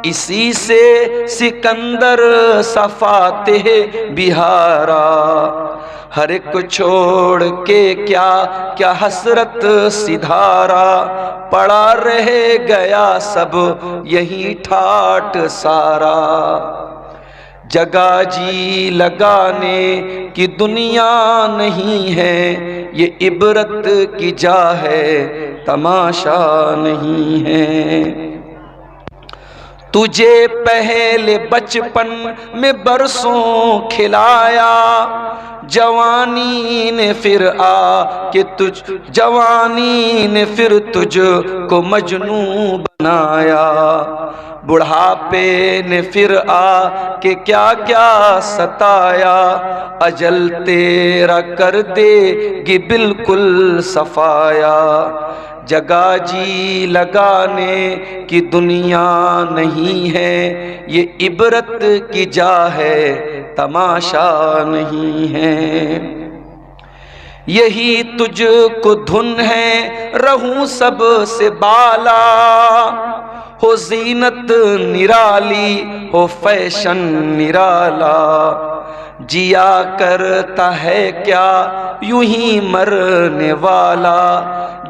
Speaker 1: इसी से सिकंदर सफाते बिहारा। हर एक को छोड़ के क्या क्या हसरत सिधारा, पड़ा रह गया सब यही ठाट सारा। जगह जी लगाने की दुनिया नहीं है, ये इबरत की जा है तमाशा नहीं है। तुझे पहले बचपन में बरसों खिलाया, जवानी ने फिर तुझको मजनू बनाया। बुढ़ापे ने फिर के क्या क्या सताया, अजल तेरा कर देगी बिल्कुल सफाया। जगह जी लगाने की दुनिया नहीं है, ये इबरत की जा है तमाशा नहीं है। यही तुझको धुन है रहूं सबसे बाला, हो जीनत निराली हो फैशन निराला। जिया करता है क्या यूं ही मरने वाला,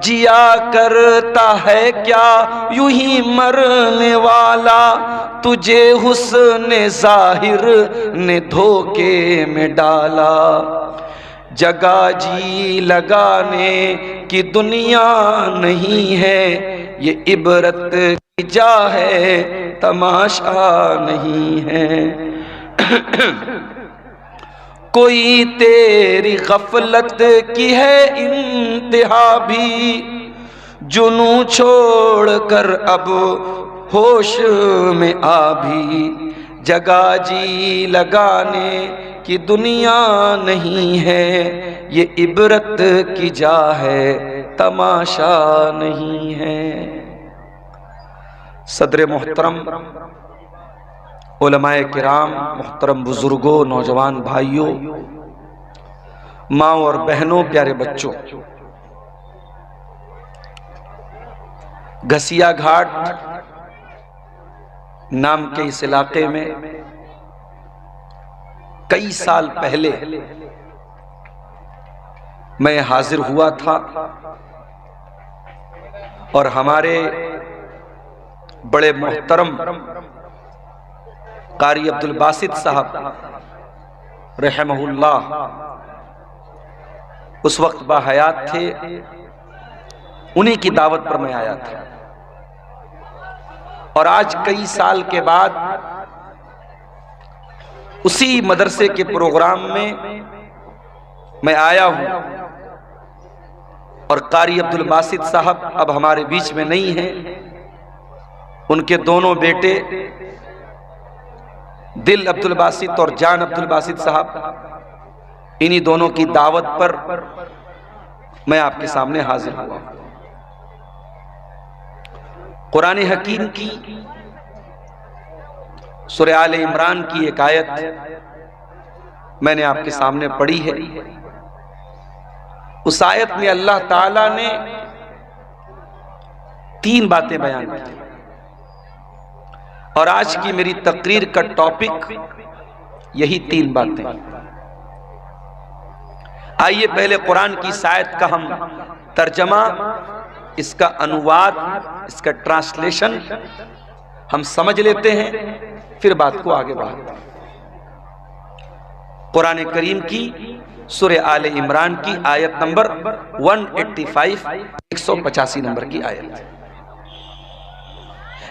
Speaker 1: जिया करता है क्या यूं ही मरने वाला। तुझे हुस्न ज़ाहिर ने धोखे में डाला, जगह जी लगाने की दुनिया नहीं है, ये इबरत की जा है तमाशा नहीं है। कोई तेरी गफलत की है इंतहा भी, जुनू छोड़ कर अब होश में आ भी। जगह जी लगाने की दुनिया नहीं है, ये इबरत की जा है तमाशा नहीं है। सदर मोहतरम, उलमाए किराम, मोहतरम बुजुर्गों, नौजवान भाइयों, माँ और बहनों, प्यारे बच्चों, घसिया घाट नाम के इस इलाके में कई साल पहले मैं हाजिर हुआ था और हमारे बड़े मोहतरम कारी अब्दुल बासित साहब रहमहुल्लाह उस वक्त बाहयात थे, उन्हीं की दावत पर मैं आया था। और आज कई साल के बाद उसी मदरसे के प्रोग्राम में मैं आया हूं और कारी अब्दुल बासित साहब अब हमारे बीच में नहीं हैं। उनके दोनों बेटे दिल अब्दुल बासित और जान अब्दुल बासित साहब, इन्हीं दोनों की दावत पर मैं आपके सामने हाजिर हुआ। कुरान हकीम की सूरह आले इमरान की एक आयत मैंने आपके सामने पढ़ी है। उस आयत में अल्लाह ताला ने 3 बातें बयान की और आज की मेरी तकरीर का टॉपिक यही 3 बातें। आइए पहले कुरान की इस आयत का हम तर्जमा, इसका अनुवाद, इसका ट्रांसलेशन हम समझ लेते हैं, फिर बात को आगे बढ़ाते हैं। कुरान करीम की सूरह आले इमरान की आयत नंबर 185, 185 नंबर की आयत।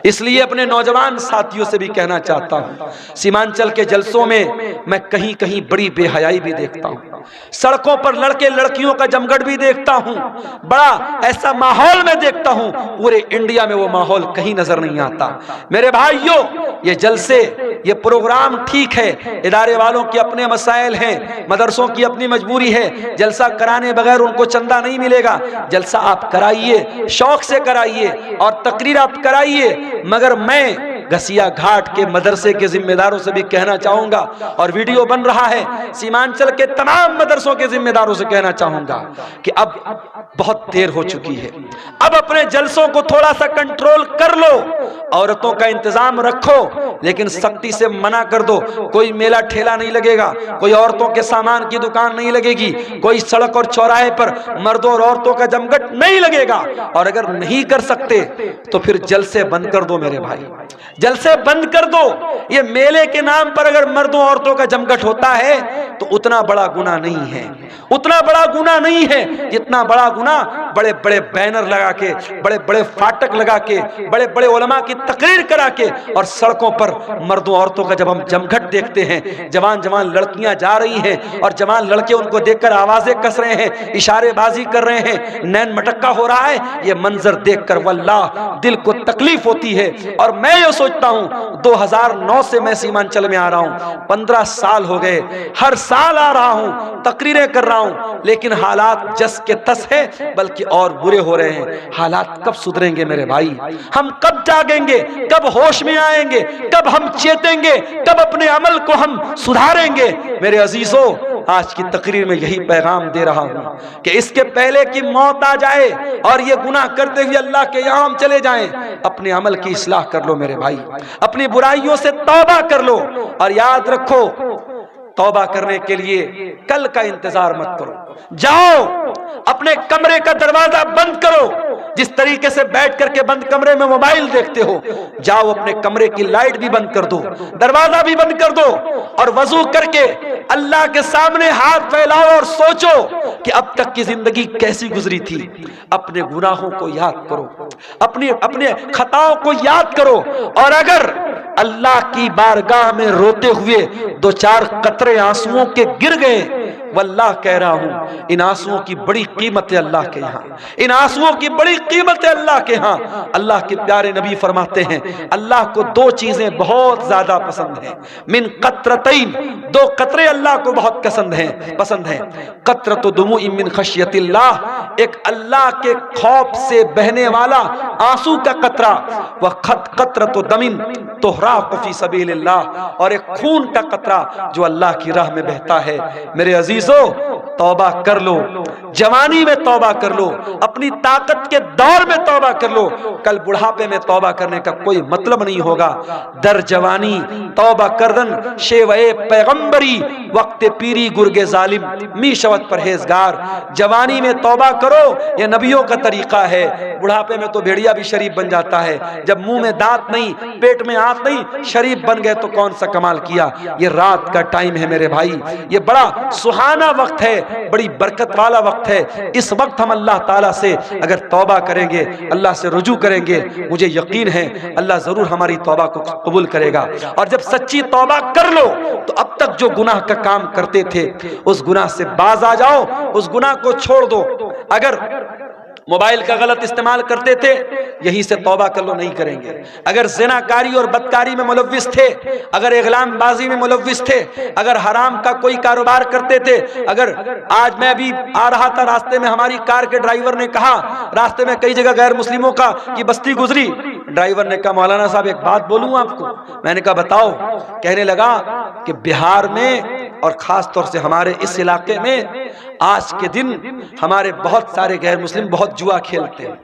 Speaker 1: इसलिए अपने नौजवान साथियों से भी कहना चाहता हूं, सीमांचल के जलसों में मैं कहीं कहीं बड़ी बेहयाई भी देखता हूं, सड़कों पर लड़के लड़कियों का जमघट भी देखता हूं, बड़ा ऐसा माहौल में देखता हूं, पूरे इंडिया में वो माहौल कहीं नजर नहीं आता। मेरे भाइयों, ये जलसे, ये प्रोग्राम ठीक है, इदारे वालों के अपने मसाइल हैं, मदरसों की अपनी मजबूरी है, जलसा कराने बगैर उनको चंदा नहीं मिलेगा। जलसा आप कराइए, शौक से कराइए और तकरीर आप कराइए, मगर मैं घसिया घाट के मदरसे के जिम्मेदारों से भी कहना चाहूंगा, और वीडियो बन रहा है, सीमांचल के तमाम मदरसों के जिम्मेदारों से कहना चाहूंगा कि अब बहुत देर हो चुकी है। अब अपने जलसों को थोड़ा सा कंट्रोल कर लो, औरतों का इंतजाम रखो, लेकिन सख्ती से मना कर दो। कोई मेला ठेला नहीं लगेगा, कोई औरतों के सामान की दुकान नहीं लगेगी, कोई सड़क और चौराहे पर मर्दों और औरतों का जमघट नहीं लगेगा। और अगर नहीं कर सकते तो फिर जलसे बंद कर दो मेरे भाई, जलसे बंद कर दो। ये मेले के नाम पर अगर मर्दों औरतों का जमघट होता है तो उतना बड़ा गुनाह नहीं है, उतना बड़ा गुनाह नहीं है जितना बड़ा गुनाह बड़े बड़े बैनर लगा के, बड़े बड़े फाटक लगा के, बड़े बड़े उलमा की तकरीर करा के, और सड़कों पर मर्दों औरतों का जब हम जमघट देखते हैं, जवान जवान लड़कियां जा रही हैं और जवान लड़के उनको देखकर आवाजें कस रहे हैं, इशारेबाजी कर रहे हैं, नैन मटक्का हो रहा है, ये मंजर देखकर वल्लाह दिल को तकलीफ होती है। और मैं ये सोचता हूं 2009 से मैं सीमांचल में आ रहा हूं, 15 साल हो गए, हर साल आ रहा हूं, तकरीरें कर रहा हूं, लेकिन हालात जस के तस है, बल्कि और बुरे हो रहे हैं। हालात कब सुधरेंगे मेरे भाई? हम कब जागेंगे, कब होश में आएंगे, कब हम चेतेंगे, कब अपने अमल को हम सुधारेंगे? मेरे अजीजों, आज की तकरीर में यही पैगाम दे रहा हूं कि इसके पहले कि मौत आ जाए और ये गुनाह करते हुए अल्लाह के यहाँ हम चले जाएं, अपने अमल की इस्लाह कर लो मेरे भाई, अपनी बुराइयों से तौबा कर लो। और याद रखो, तौबा करने के लिए कल का इंतजार मत करो, जाओ अपने कमरे का दरवाजा बंद करो। जिस तरीके से बैठ करके बंद कमरे में मोबाइल देखते हो, जाओ अपने कमरे की लाइट भी बंद कर दो, दरवाजा भी बंद कर दो, और वजू करके अल्लाह के सामने हाथ फैलाओ और सोचो कि अब तक की जिंदगी कैसी गुजरी थी। अपने गुनाहों को याद करो, अपने खताओं को याद करो, और अगर अल्लाह की बारगाह में रोते हुए 2-4 कतरे आंसुओं के गिर गए, वल्लाह कह रहा हूं, इन आंसुओं की बड़ी कीमत है अल्लाह के यहाँ, इन आंसुओं की बड़ी कीमत है अल्लाह के यहाँ। अल्लाह के प्यारे नबी फरमाते हैं, अल्लाह को 2 चीजें बहुत ज्यादा पसंद हैं, मिन कतरतैन, 2 कतरे अल्लाह को बहुत पसंद हैं। कतरतु दुमूइ मिन खशियतिल्लाह, एक अल्लाह के खौफ से बहने वाला आंसू का कतरा, व कतरतु दमिन तुहराक़ु फी सबीलिल्लाह, और एक खून का कतरा जो अल्लाह की राह में बहता है। मेरे अजीजों, तौबा कर लो, जवानी में तौबा कर लो, अपनी ताकत के दौर में तौबा कर लो। कल बुढ़ापे में तौबा करने का कोई मतलब नहीं होगा। दर जवानी तौबा करदन शेवे पैगंबरी, वक्त पीरी गुर्गे जालिम मी शवत परहेजगार। जवानी में तौबा करो, ये नबियों का तरीका है। बुढ़ापे में तो भेड़िया भी शरीफ बन जाता है, जब मुंह में दांत नहीं, पेट में आंत नहीं, शरीफ बन गए तो कौन सा कमाल किया। ये रात का टाइम है मेरे भाई, ये बड़ा सुहाना वक्त है, बड़ी बरकत वाला वक्त है। इस वक्त हम अल्लाह ताला से अगर तौबा करेंगे, अल्लाह से रुजू करेंगे, मुझे यकीन है अल्लाह जरूर हमारी तौबा को कबूल करेगा। और जब सच्ची तौबा कर लो तो अब तक जो गुनाह का काम करते थे उस गुनाह से बाज आ जाओ, उस गुनाह को छोड़ दो। अगर मोबाइल का गलत इस्तेमाल करते थे, यहीं से तौबा कर लो, नहीं करेंगे। अगर ज़िनाकारी और बदकारी में मुलव्विस थे, अगर इग़लामबाजी में मुलव्विस थे, अगर हराम का कोई कारोबार करते थे, अगर आज मैं भी आ रहा था, रास्ते में हमारी कार के ड्राइवर ने कहा, रास्ते में कई जगह गैर मुस्लिमों का की बस्ती गुजरी, ड्राइवर ने कहा मौलाना साहब एक बात बोलूं आपको। मैंने कहा बताओ। कहने लगा कि बिहार में और खास तौर से हमारे इस इलाके में आज के दिन हमारे बहुत सारे गैर मुस्लिम बहुत जुआ खेलते हैं,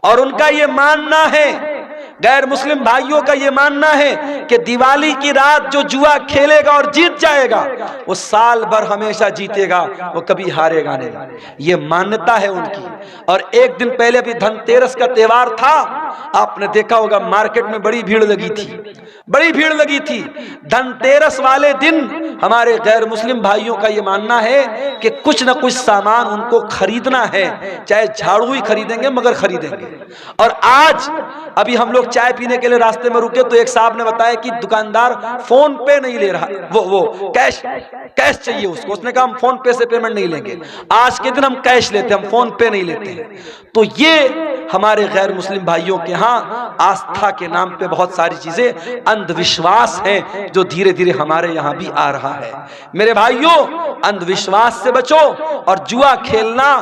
Speaker 1: और उनका ये मानना है, गैर मुस्लिम भाइयों का ये मानना है कि दिवाली की रात जो जुआ खेलेगा और जीत जाएगा वो साल भर हमेशा जीतेगा, वो कभी हारेगा नहीं। ये मान्यता है उनकी। और एक दिन पहले भी धनतेरस का त्योहार था, आपने देखा होगा मार्केट में बड़ी भीड़ लगी थी, बड़ी भीड़ लगी थी। धनतेरस वाले दिन हमारे गैर मुस्लिम भाइयों का ये मानना है कि कुछ न कुछ सामान उनको खरीदना है, चाहे झाड़ू ही खरीदेंगे मगर खरीदेंगे। और आज अभी हम लोग चाय पीने के लिए रास्ते में रुके तो एक साहब ने बताया कि दुकानदार फोन पे नहीं ले रहा, वो कैश चाहिए उसको। उसने कहा हम फोन पे से पेमेंट नहीं लेंगे, आज के दिन हम कैश लेते हैं, हम फोन पे नहीं लेते हैं। तो ये हमारे गैर मुस्लिम भाइयों के यहाँ आस्था के नाम पे बहुत सारी चीजें अंधविश्वास हैं जो धीरे धीरे हमारे यहाँ भी आ रहा है। मेरे भाइयों, अंधविश्वास से बचो। और जुआ खेलना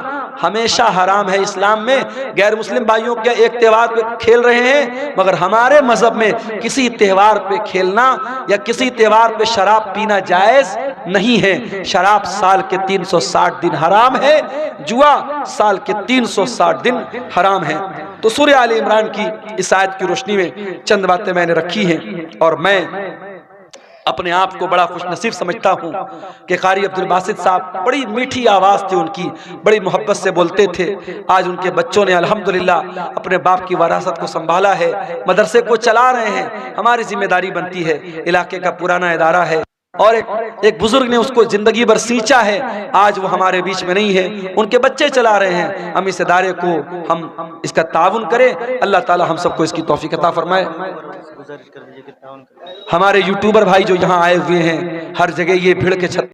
Speaker 1: हमेशा हराम है। इस्लाम में गैर मुस्लिम भाइयों के एक त्यौहार पे खेल रहे हैं, मगर हमारे मजहब में किसी त्यौहार पे खेलना या किसी त्यौहार पे शराब पीना जायज नहीं है। शराब साल के 360 दिन हराम है, जुआ साल के 360 दिन हराम है। तो सूरह आले इमरान की इस आयत की रोशनी में चंद बातें मैंने रखी हैं और मैं अपने आप को बड़ा खुशनसीब समझता हूँ कि कारी अब्दुल बासित साहब, बड़ी मीठी आवाज़ थी उनकी, बड़ी मोहब्बत से बोलते थे। आज उनके बच्चों ने अल्हम्दुलिल्लाह अपने बाप की वरासत को संभाला है, मदरसे को चला रहे हैं। हमारी जिम्मेदारी बनती है, इलाके का पुराना इदारा है और एक बुजुर्ग ने उसको जिंदगी भर सींचा है, आज वो हमारे बीच में नहीं है, उनके बच्चे चला रहे हैं। हम इस इदारे को हम इसका ताउन करें। अल्लाह ताला हम सबको इसकी तौफीक अता फरमाए। हमारे यूट्यूबर भाई जो यहाँ आए हुए हैं, हर जगह ये भीड़ के छत